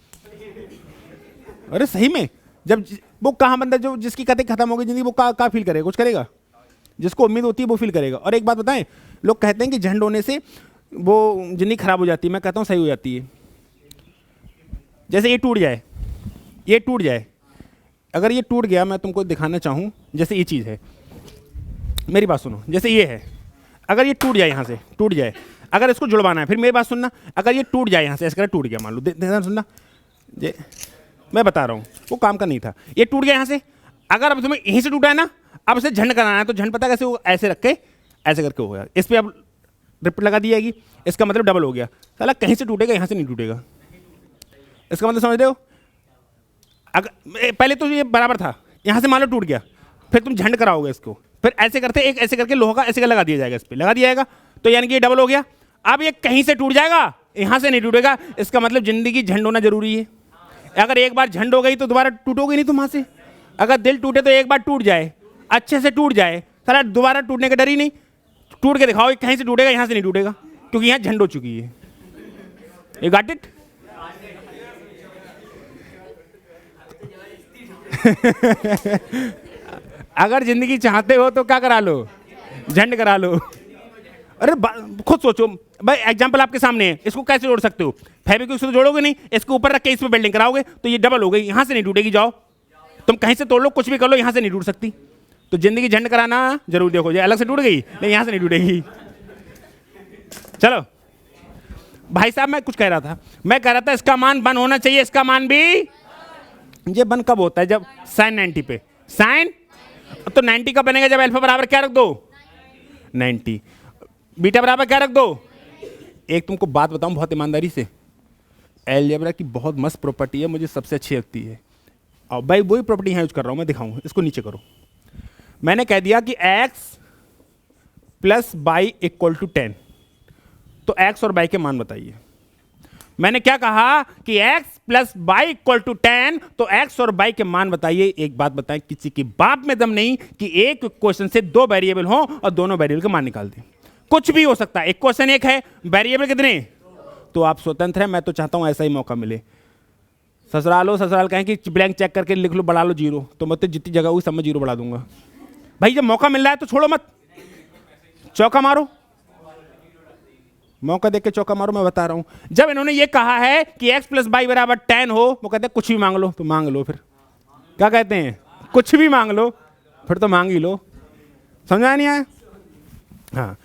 अरे सही में, जब वो कहां बंदा जो जिसकी कते खत्म हो गई जिंदगी, वो का फील करेगा, कुछ करेगा, जिसको उम्मीद होती है वो फील करेगा। और एक बात बताएं, लोग कहते हैं कि झंड होने से वो जिंदगी खराब हो जाती है, मैं कहता हूं सही हो जाती है। जैसे ये टूट जाए, ये टूट जाए, अगर ये टूट गया, मैं तुमको दिखाना चाहूँ, जैसे ये चीज़ है, मेरी बात सुनो, जैसे ये है, अगर ये टूट जाए, यहाँ से टूट जाए, अगर इसको जुड़वाना है, फिर मेरी बात सुनना, अगर ये टूट जाए यहाँ से, ऐसे टूट गया, मान लो, ध्यान सुनना, ये मैं बता रहा हूँ, वो काम का नहीं था, ये टूट गया यहाँ से, अगर अब तुम्हें यहीं से टूटा है ना, अब इसे झंड कराना है, तो झंड पता कैसे होगा, ऐसे रख के ऐसे करके होगा, इस पर अब रिपीट लगा दी जाएगी, इसका मतलब डबल हो गया, साला कहीं से टूटेगा, यहाँ से नहीं टूटेगा, इसका मतलब समझ रहे हो। अगर पहले तो ये बराबर था, यहाँ से मान लो टूट गया, फिर तुम झंड कराओगे इसको, फिर ऐसे करते एक ऐसे करके लोहा का ऐसे कर लगा दिया जाएगा, इस पर लगा दिया जाएगा, तो यानी कि ये डबल हो गया। अब ये कहीं से टूट जाएगा, यहाँ से नहीं टूटेगा, इसका मतलब जिंदगी झंड होना जरूरी है। अगर एक बार झंड हो गई तो दोबारा टूटोगे नहीं तुम वहाँ से। अगर दिल टूटे तो एक बार टूट जाए, अच्छे से टूट जाए, सारा दोबारा टूटने का डर ही नहीं, टूट के दिखाओ, कहीं से टूटेगा, यहाँ से नहीं टूटेगा, क्योंकि यहाँ झंड हो चुकी है। You got it. अगर जिंदगी चाहते हो तो क्या करा लो, झंड करा लो। अरे खुद सोचो भाई, एग्जांपल आपके सामने है, इसको कैसे जोड़ सकते हो, फेविक्विक से तो जोड़ोगे नहीं, इसको ऊपर रख के इस पे वेल्डिंग कराओगे तो ये डबल हो गई, यहाँ से नहीं टूटेगी, जाओ तुम कहीं से तोड़ लो, कुछ भी कर लो, यहाँ से नहीं टूट सकती। तो जिंदगी झंड कराना जरूर, देखो ये अलग से टूट गई, नहीं यहाँ से नहीं टूटेगी। चलो भाई साहब, मैं कुछ कह रहा था, मैं कह रहा था इसका मान 1 होना चाहिए, इसका मान भी, ये 1 कब होता है, जब साइन 90 पे, साइन तो 90 कब बनेगा, जब अल्फा बराबर क्या रख दो 90, बीटा बराबर क्या रख दो। एक तुमको बात बताऊं बहुत ईमानदारी से, अलजेब्रा की बहुत मस्त प्रॉपर्टी है, मुझे सबसे अच्छी लगती है, और भाई वही प्रॉपर्टी यहाँ यूज कर रहा हूं मैं, दिखाऊं, इसको नीचे करो। मैंने कह दिया कि x plus y equal to 10, तो x और y के मान बताइए। मैंने क्या कहा कि x plus y equal to 10, तो x और y के मान बताइए। एक बात बताएं, किसी की बाप में दम नहीं कि एक क्वेश्चन से 2 वेरिएबल हो और दोनों वेरिएबल के मान निकाल दें, कुछ भी हो सकता है, एक क्वेश्चन एक है, वेरिएबल कितने, तो आप स्वतंत्र हैं। मैं तो चाहता हूं ऐसा ही मौका मिले। ससुराल कहें कि ब्लैंक चेक करके लिख लो, बढ़ा लो 0, तो मैं तो जितनी जगह हुई सब में 0 बढ़ा दूंगा। भाई जब मौका मिल रहा है तो छोड़ो मत, चौका मारो, मौका देख के चौका मारो। मैं बता रहा हूं, जब इन्होंने ये कहा है कि x प्लस बाई बराबर 10 हो, वो कहते हैं कुछ भी मांग लो, तो मांग लो। फिर क्या कहते हैं, कुछ भी मांग लो, फिर तो मांग ही लो। समझा नहीं आया। हाँ,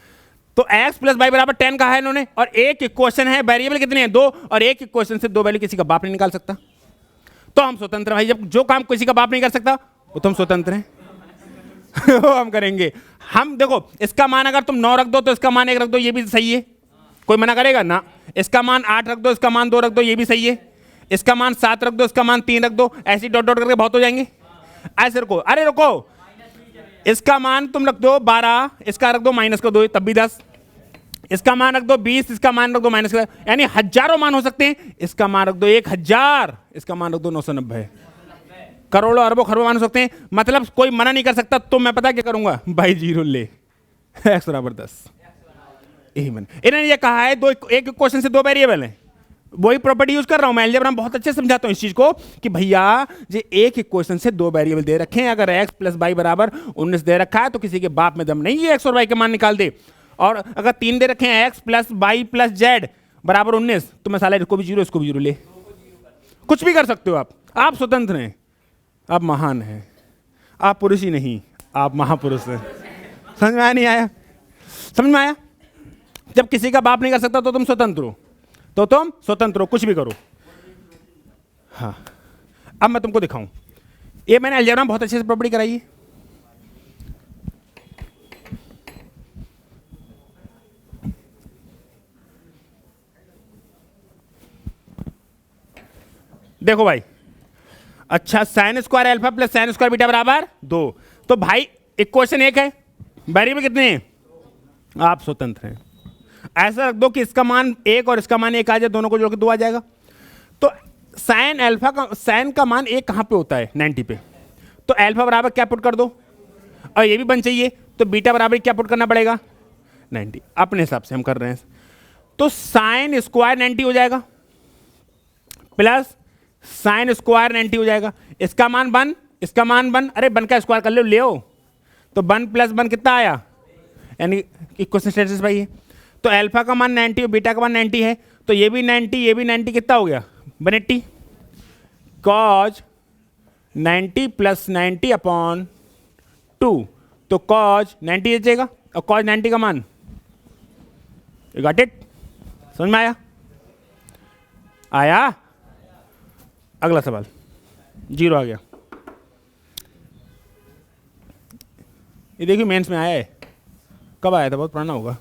तो x प्लस बाई बराबर 10 कहा है इन्होंने, और एक क्वेश्चन है, वेरिएबल कितने हैं 2, और एक क्वेश्चन से 2 वैल्यू किसी का बाप नहीं निकाल सकता, तो हम स्वतंत्र। भाई जब जो काम किसी का बाप नहीं कर सकता, वो तो हम स्वतंत्र हैं। वो हम करेंगे। हम देखो, इसका मान अगर तुम 9 रख दो तो इसका मान 1 रख दो, ये भी सही है, कोई मना करेगा ना। इसका मान 8 रख दो, इसका मान 2 रख दो, ये भी सही है। इसका मान 7 रख दो, इसका मान 3 रख दो, ऐसे डॉट डॉट करके बहुत हो जाएंगे। ऐसे रुको, अरे रुको, इसका मान तुम रख दो 12, इसका रख दो माइनस कर दो, तब भी 10, इसका मान रख दो 20, इसका मान रख दो माइनस कर, यानी हजारों मान हो सकते हैं। इसका मान रख दो 1000, इसका मान रख दो 990, करोड़ों अरबों खरबों मान हो सकते हैं। मतलब कोई मना नहीं कर सकता। तो मैं पता क्या करूंगा भाई, 0 ले, x बराबर 10, यही मन। इन्होंने ये कहा है एक क्वेश्चन से 2 वेरिएबल है, वही प्रॉपर्टी यूज कर रहा हूं मैं। अलजेब्रा में बहुत अच्छे समझाता हूं इस चीज को कि भैया ये एक क्वेश्चन से 2 वेरिएबल दे रखे हैं, अगर x प्लस बाई बराबर 19 दे रखा है तो किसी के बाप में दम नहीं है x और y के मान निकाल दे। और अगर 3 दे रखे हैं, x plus by plus Z बराबर 19, तो मैं साला इसको भी 0 इसको भी 0 ले, कुछ भी कर सकते हो आप स्वतंत्र हैं, आप महान हैं, आप पुरुष ही नहीं, आप महापुरुष हैं। समझ में आया नहीं आया? समझ में आया? जब किसी का बाप नहीं कर सकता तो तुम स्वतंत्र हो, तो तुम स्वतंत्र हो, कुछ भी करो। हाँ, अब मैं तुमको दिखाऊं, ये मैंने अलजेब्रा में बहुत अच्छे से प्रॉपर्टी कराई है। देखो भाई, अच्छा sine square alpha plus sine square beta बराबर 2। तो भाई इक्वेशन एक है, वेरिएबल कितने हैं, आप स्वतंत्र हैं। ऐसा रख दो कि इसका मान 1 और इसका मान 1 आ जाए, दोनों को जोड़ के 2 आ जाएगा। तो साइन अल्फा का, साइन का मान 1 कहाँ पे होता है, 90 पे। तो अल्फा बराबर क्या पुट कर दो, और ये भी बन चाहिए, तो बीटा बराबर क्या पुट करना पड़ेगा, 90। अपने हिसाब से हम कर रहे हैं। तो साइन स्क्वायर 90 हो जाएगा प्लस साइन स्क्वायर 90 हो जाएगा। इसका मान 1, इसका मान 1, अरे 1 का स्क्वायर कर लो, ले आओ। तो 1 + 1 कितना आया, यानी इक्वेशन सेटिस्फाई है। तो अल्फा का मान 90 और बीटा का मान 90 है, तो ये भी 90, ये भी 90, कितना हो गया 180। कॉज 90 + 90/2, तो कॉज 90 बचेगा, और कॉज 90 का मान, यू गॉट इट, समझ में आया? आया? अगला सवाल 0 आ गया। ये देखिए मेंस में आया है, कब आया था, बहुत पुराना होगा,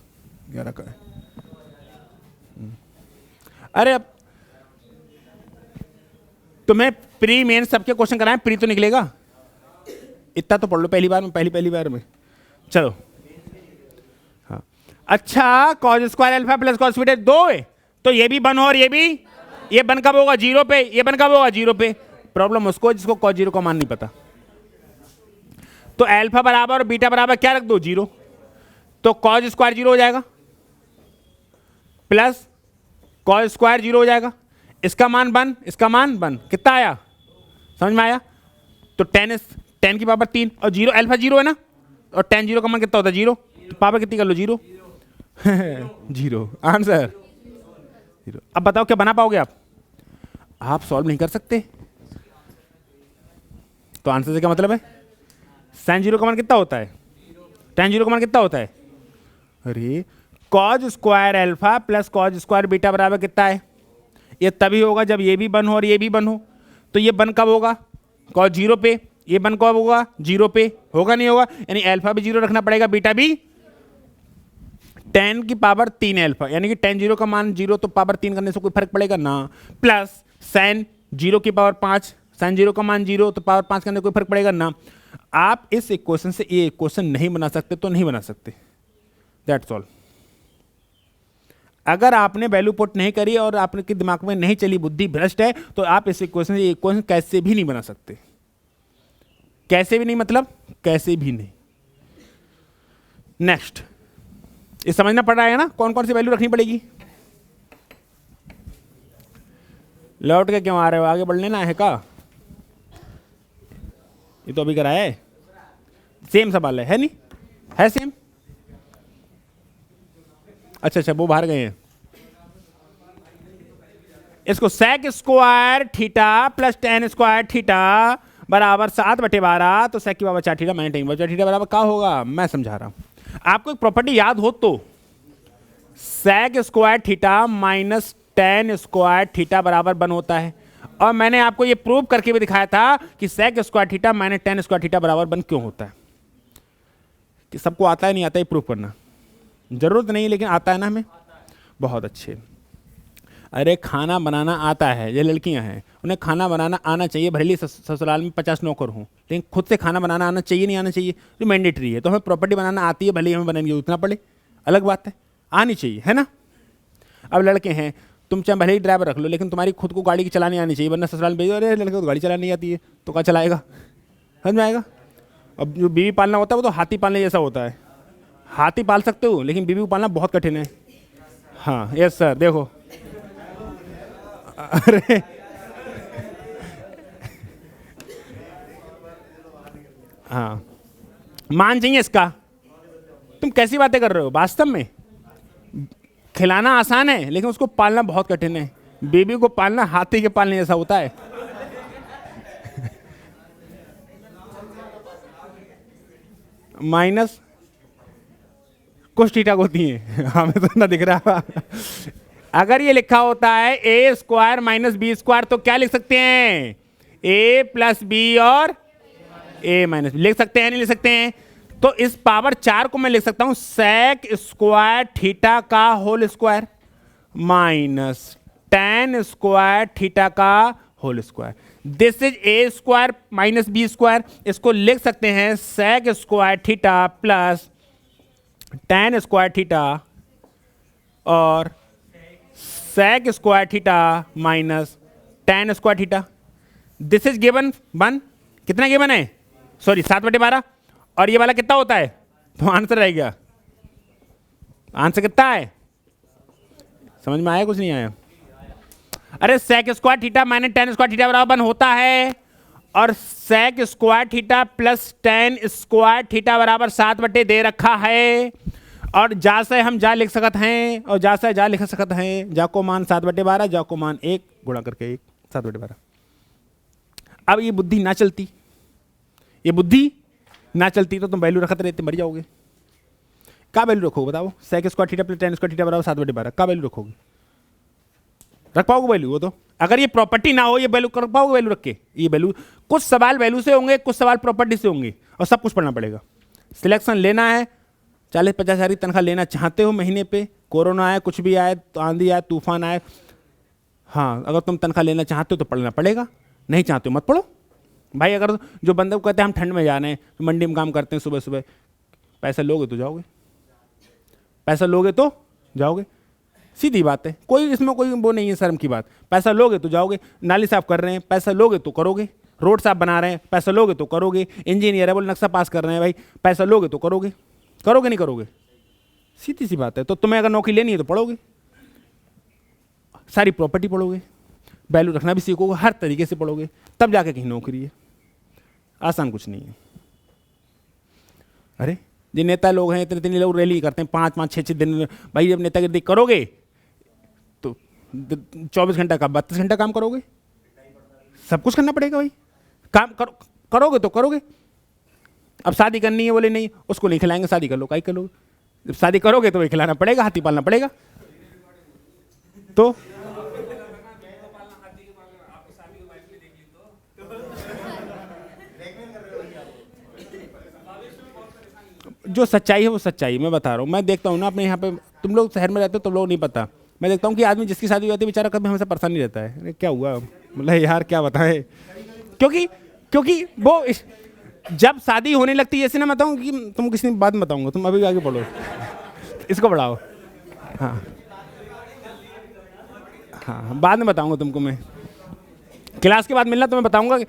11 का है। अरे अब तुम्हें प्री मेंस सबके क्वेश्चन कराएं, प्री तो निकलेगा, इतना तो पढ़ लो पहली बार में, पहली बार में। चलो हाँ, अच्छा cause square alpha plus cos beta 2 है, तो ये भी 1 हो और ये भी, ये 1 कब होगा 0 पे, ये 1 कब होगा 0 पे। प्रॉब्लम उसको जिसको कॉस 0 का मान नहीं पता। तो अल्फा बराबर और बीटा बराबर क्या रख दो, 0। तो कॉस स्क्वायर 0 हो जाएगा प्लस कॉस स्क्वायर 0 हो जाएगा। इसका मान 1, इसका मान 1, कितना आया, समझ में आया? तो 10 की पावर 3 और 0, अल्फा 0 है ना, और 10 0 का मान कितना होता है 0, तो पावर कितनी कर लो 0 0 आंसर 0। अब बताओ क्या बना पाओगे आप सॉल्व नहीं कर सकते। तो आंसर से क्या मतलब है, साइन 0 का मान कितना होता है, tan 0 का मान कितना होता है, अरे cause square alpha plus cos square beta बराबर कितना है, ये तभी होगा जब ये भी 1 हो और ये भी 1 हो। तो ये 1 कब होगा, कॉज 0 पे, ये 1 कब होगा 0 पे, होगा नहीं होगा, यानी अल्फा भी 0 रखना पड़ेगा, बीटा भी 10 की पावर 3 अल्फा, यानी कि tan 0 का मान 0, तो पावर 3 करने से कोई फर्क पड़ेगा ना, प्लस साइन 0 की पावर 5, साइन 0 का मान 0, तो पावर 5 करने से कोई फर्क पड़ेगा ना। आप इस इक्वेशन से ये इक्वेशन नहीं बना सकते तो नहीं बना सकते, दैट्स ऑल। अगर आपने वैल्यू पुट नहीं करी और आपके दिमाग में नहीं चली, बुद्धि भ्रष्ट है, तो आप इस इक्वेशन से इक्वेशन कैसे भी नहीं बना सकते। कैसे भी नहीं मतलब कैसे भी नहीं। नेक्स्ट, ये समझना पड़ रहा है ना, कौन कौन सी वैल्यू रखनी पड़ेगी। लौट के क्यों आ रहे हो, आगे बढ़ लेना है का, ये तो अभी कराया है, सेम सवाल है नहीं, है सेम। अच्छा वो बाहर गए हैं। इसको sec square theta plus tan square theta बराबर 7/12, तो सेक की power 4 theta minus tan theta बराबर क्या होगा, मैं समझा रहा हूं। आपको एक प्रॉपर्टी याद हो तो sec square theta minus tan square theta बराबर 1 होता है, और मैंने आपको ये प्रूव करके भी दिखाया था कि sec square theta minus tan square theta बराबर 1 क्यों होता है। कि सबको आता है नहीं आता है प्रूव करना, जरूरत नहीं है, लेकिन आता है ना हमें, बहुत अच्छे। अरे खाना बनाना आता है, ये लड़कियां हैं उन्हें खाना बनाना आना चाहिए, भले ही ससुराल में 50 नौकर हों, लेकिन खुद से खाना बनाना आना चाहिए नहीं आना चाहिए, तो मैंडेटरी है। तो हमें प्रॉपर्टी बनाना आती है, भले ही हमें बनाएंगे उतना पड़े, अलग बात है, आनी चाहिए, है ना। अब लड़के हैं, तुम चाहे भले ही ड्राइवर रख लो, लेकिन तुम्हारी खुद को गाड़ी की चलानी आनी चाहिए, वरना ससुराल में भेजो, अरे लड़के को गाड़ी चलानी नहीं आती है, तो क्या चलाएगा, समझ में आएगा। अब जो बीवी पालना होता है वो तो हाथी पालने जैसा होता है, हाथी पाल सकते हो लेकिन बीवी को पालना बहुत कठिन है। हाँ यस सर, देखो अरे हाँ मान चाहिए इसका, तुम कैसी बातें कर रहे हो, वास्तव में खिलाना आसान है लेकिन उसको पालना बहुत कठिन है। बेबी को पालना हाथी के पालने जैसा होता है। माइनस कुछ थीटा होती है, हमें तो ना दिख रहा। अगर ये लिखा होता है ए स्क्वायर माइनस बी स्क्वायर, तो क्या लिख सकते हैं, ए प्लस बी और ए माइनस बी लिख सकते हैं, नहीं लिख सकते हैं। तो इस पावर 4 को मैं लिख सकता हूं सेक स्क्वायर थीटा का whole square minus tan square theta का whole square. This is a square minus B square, इसको लिख सकते हैं sec square theta plus tan square theta और sec square theta minus tan square theta. This is given 1, कितना गिवन है, सॉरी 7/12, और ये वाला कितना होता है, तो आंसर रह गया। आंसर कितना है, समझ में आया कुछ नहीं आया? अरे sec square theta minus tan square theta बराबर 1 होता है, और sec square theta plus tan square theta बराबर 7 दे रखा है, और जा से हम जा लिख सकते हैं, और जा से जा लिख सकते हैं, जा को मान 7/12, जा को मान 1 गुणा करके 1 7/12। अब ये बुद्धि ना चलती, ये बुद्धि ना चलती तो तुम वैल्यू रखते रहते मर जाओगे। क्या वैल्यू रखोगे बताओ, sec square theta plus tan square theta बराबर 7/12, क्या वैल्यू रखोगे? रख पाओगे वैल्यू? वो तो अगर ये प्रॉपर्टी ना हो ये वैल्यू कर पाओगे वैल्यू रख के? ये वैल्यू, कुछ सवाल वैल्यू से होंगे, कुछ सवाल प्रॉपर्टी से होंगे, और सब कुछ पढ़ना पड़ेगा। सिलेक्शन लेना है, 40-50 हज़ार की तनख्वाह लेना चाहते हो महीने पे, कोरोना आए, कुछ भी आए, आंधी आए, तूफान आए, हाँ अगर तुम तनख्वाह लेना चाहते हो तो पढ़ना पड़ेगा, नहीं चाहते हो मत पढ़ो भाई। अगर जो बंदे को कहते हैं हम ठंड में जा रहे हैं, मंडी में काम करते हैं सुबह सुबह, पैसा लोगे तो जाओगे, पैसा लोगे तो जाओगे, सीधी बात है, कोई इसमें कोई वो नहीं है शर्म की बात। पैसा लोगे तो जाओगे, नाली साफ कर रहे हैं, पैसा लोगे तो करोगे, रोड साफ बना रहे हैं, पैसा लोगे तो करोगे, इंजीनियर है बोल नक्शा पास कर रहे हैं भाई, पैसा लोगे तो करोगे, करोगे नहीं करोगे, सीधी सी बात है। तो तुम्हें अगर नौकरी लेनी है तो पढ़ोगे, सारी प्रॉपर्टी पढ़ोगे, वैल्यू रखना भी सीखोगे, हर तरीके से पढ़ोगे, तब जाके कहीं नौकरी है। आसान कुछ नहीं है। अरे जो नेता लोग हैं, इतने इतने लोग रैली करते हैं 5-5, 6-6 दिन, भाई जब नेतागिरी करोगे तो 24 घंटा का 32 घंटा काम करोगे, सब कुछ करना पड़ेगा भाई, काम करोगे तो करोगे। अब शादी करनी है बोले नहीं उसको नहीं खिलाएंगे, शादी कर लो, काई कर लो, जब शादी करोगे तो वही खिलाना पड़ेगा, हाथी पालना पड़ेगा। तो जो सच्चाई है वो सच्चाई मैं बता रहा हूँ। मैं देखता हूँ ना अपने यहाँ पे, तुम लोग शहर में रहते हो तो लोग नहीं पता, मैं देखता हूँ कि आदमी जिसकी शादी हो जाती है बेचारा कभी हमेशा परेशान नहीं रहता है, अरे क्या हुआ, मतलब यार क्या बताएं, क्योंकि वो जब शादी होने लगती है, जैसे ना बताऊँ कि तुम किसी बात में बताऊँगा, तुम अभी आगे पढ़ो इसको बढ़ाओ, हाँ हाँ बाद में बताऊँगा तुमको, मैं क्लास के बाद मिलना तो मैं बताऊँगा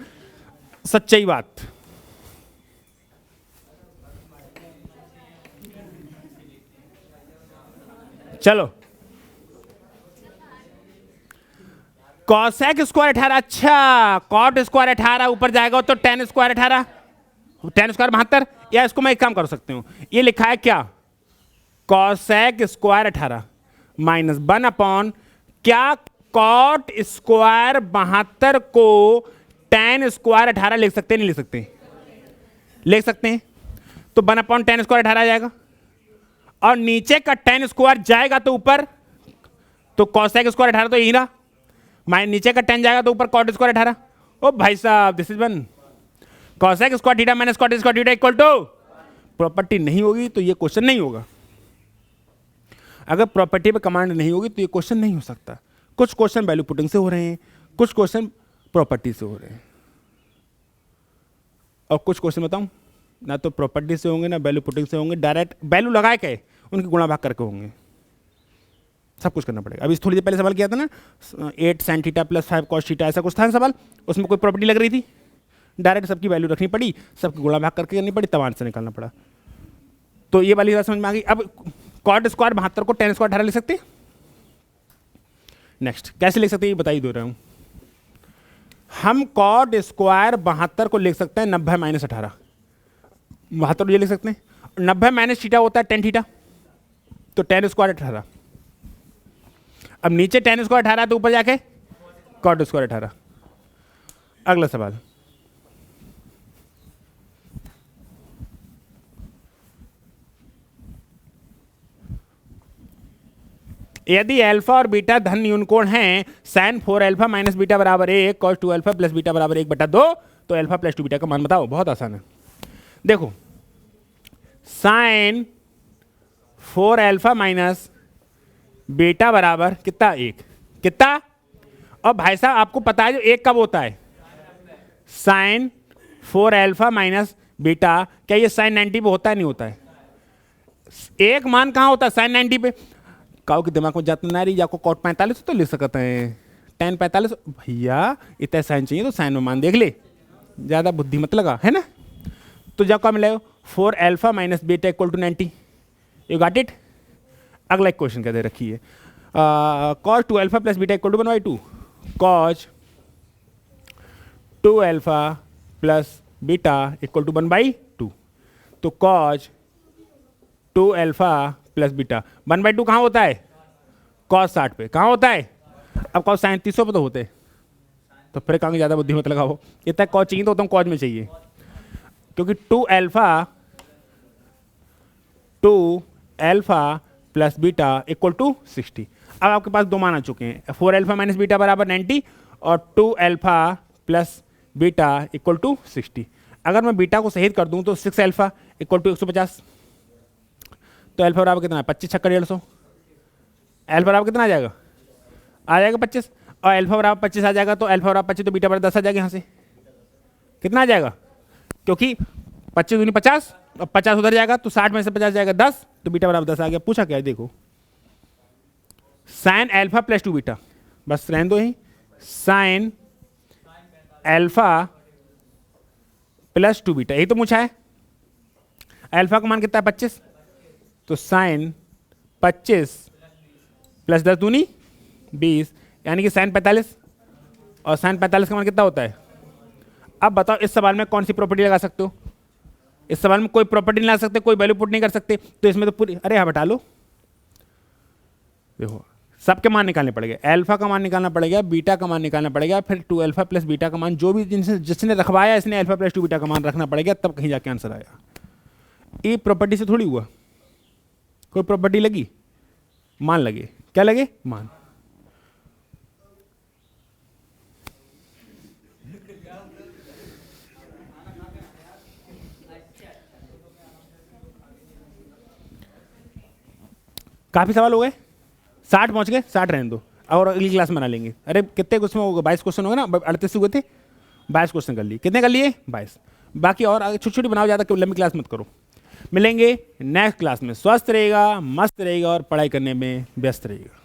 सच्चाई बात। चलो कॉसेक स्क्वायर 18, अच्छा कॉट स्क्वायर 18 ऊपर जाएगा तो tan स्क्वायर 18, tan स्क्वायर 72, या इसको मैं एक काम कर सकती हूं, ये लिखा है क्या, कॉसेक स्क्वायर 18 माइनस 1/, क्या कॉट स्क्वायर 72 को tan स्क्वायर 18 लिख सकते हैं, नहीं लिख सकते? लिख सकते हैं। तो 1/, tan स्क्वायर 18 आ जाएगा, और नीचे का tan स्क्वायर जाएगा तो ऊपर, तो कॉसेक स्क्वायर 18 तो यही रहा, माइनस नीचे का tan जाएगा तो ऊपर कॉट स्क्वायर 18। ओ भाई साहब this is 1, cosec square theta minus cot square theta equal to, property नहीं होगी तो ये क्वेश्चन नहीं होगा। अगर प्रॉपर्टी पे कमांड नहीं होगी तो ये क्वेश्चन नहीं हो सकता। कुछ क्वेश्चन वैल्यू पुटिंग से हो रहे हैं, कुछ क्वेश्चन प्रॉपर्टी से हो रहे हैं, और कुछ क्वेश्चन बताऊं ना तो प्रॉपर्टी से होंगे ना वैल्यू पुटिंग से होंगे, डायरेक्ट वैल्यू लगा के उनकी गुणा भाग करके होंगे, सब कुछ करना पड़ेगा। अभी थोड़ी देर पहले सवाल किया था ना 8 sin theta plus 5 cos theta, ऐसा कुछ था ना सवाल, उसमें कोई प्रॉपर्टी लग रही थी, डायरेक्ट सबकी वैल्यू रखनी पड़ी, सबकी गुणा भाग करके करनी पड़ी, तब आंसर निकालना पड़ा। तो ये वाली बात समझ में आ गई। अब कॉट स्क्वायर 72 को tan स्क्वायर 18 लिख सकते हैं। नेक्स्ट कैसे लिख सकते हैं ये बता ही दे रहा हूं। हम कॉट स्क्वायर 72 को लिख सकते हैं 90 माइनस 18, 72 ये लिख सकते हैं, 90 माइनस थीटा होता है tan थीटा, तो tan स्क्वायर 18। अब नीचे tan स्क्वायर 18 तो ऊपर जाके कॉट स्क्वायर 18। अगला सवाल, यदि अल्फा और बीटा धन न्यूनकोण हैं, sin 4 अल्फा माइनस बीटा बराबर 1, cos 2 अल्फा प्लस बीटा बराबर 1/2, तो अल्फा प्लस 2 बीटा का मान बताओ। बहुत आसान है, देखो sin 4 अल्फा माइनस बीटा बराबर कितना, 1, कितना, और भाई साहब आपको पता है जो एक कब होता है, साइन 4 अल्फा माइनस बीटा, क्या ये साइन 90 पे होता है नहीं होता है? एक मान कहाँ होता है साइन 90 पे? काऊ के दिमाग में जाता ना रही, जाको कॉट 45 तो लिख सकते हैं, tan 45 भैया इतना साइन चाहिए तो साइन में मान देख ले, ज़्यादा बुद्धि मत लगा, है ना। तो जाको क्या मिलेगा 4 alpha minus beta equal to 90, you got it. अगला एक क्वेश्चन क्या दे रखी है, cos 2 alpha plus beta equal to 1/2, cos 2 alpha plus beta equal to 1/2, तो cos 2 अल्फा प्लस बीटा 1/2 कहाँ होता है, cos 60 पे, कहाँ होता है, अब cos 37 पे तो होते, तो फिर कहाँ ज़्यादा बुद्धि मत लगाओ, इतना cos चाहिए तो तुम cos में चाहिए, क्योंकि 2 alpha plus beta equal to 60। अब आपके पास दो मान आ चुके हैं, 4 अल्फा माइनस बीटा बराबर 90 और 2 alpha plus beta equal to 60। अगर मैं बीटा को सहित कर दूं तो 6 अल्फा इक्वल टू 150, तो अल्फा बराबर कितना है 25 छक्का 150, अल्फा बराबर कितना आ जाएगा 25, और अल्फा बराबर 25 आ जाएगा, तो अल्फा बराबर 25 तो बीटा बराबर 10 आ जाएगा, यहाँ से कितना आ जाएगा, क्योंकि 25 दूनी 50 और 50 उधर जाएगा तो 60 में से 50 जाएगा 10, तो बीटा बराबर 10 आ गया। पूछा क्या है देखो, साइन अल्फा प्लस 2 बीटा, बस रहने दो ही, साइन अल्फा प्लस 2 बीटा, यही तो पूछा है। अल्फा का मान कितना है 25, तो साइन 25 प्लस 10 दूनी 20, यानी कि साइन 45, और साइन 45 का मान कितना होता है। अब बताओ इस सवाल में कौन सी प्रॉपर्टी लगा सकते हो, इस सवाल में कोई प्रॉपर्टी नहीं लगा सकते, कोई वैल्यू पुट नहीं कर सकते, तो इसमें तो पूरी, अरे हाँ बता लो, देखो सबके मान निकालने पड़ेगा, अल्फा का मान निकालना पड़ेगा, बीटा का मान निकालना पड़ेगा, फिर 2 अल्फा प्लस बीटा का मान, जो भी जिसने रखवाया इसने अल्फा प्लस 2 बीटा का मान रखना पड़ेगा, तब कहीं जाके आंसर आया। ये प्रॉपर्टी से थोड़ी हुआ, कोई प्रॉपर्टी लगी, मान लगे, क्या लगे, मान। काफी सवाल हो गए, 60 पहुंच गए, 60 रहने दो, और अगली क्लास में बना लेंगे। अरे कितने क्वेश्चन हो गए, 22 क्वेश्चन हो गए ना, 38 हुए थे, 22 क्वेश्चन कर लिए, कितने कर लिए 22, बाकी और आगे छोटी छोटी बनाओ, ज़्यादा लंबी क्लास मत करो। मिलेंगे नेक्स्ट क्लास में, स्वस्थ रहेगा, मस्त रहेगा और पढ़ाई करने में व्यस्त रहेगा।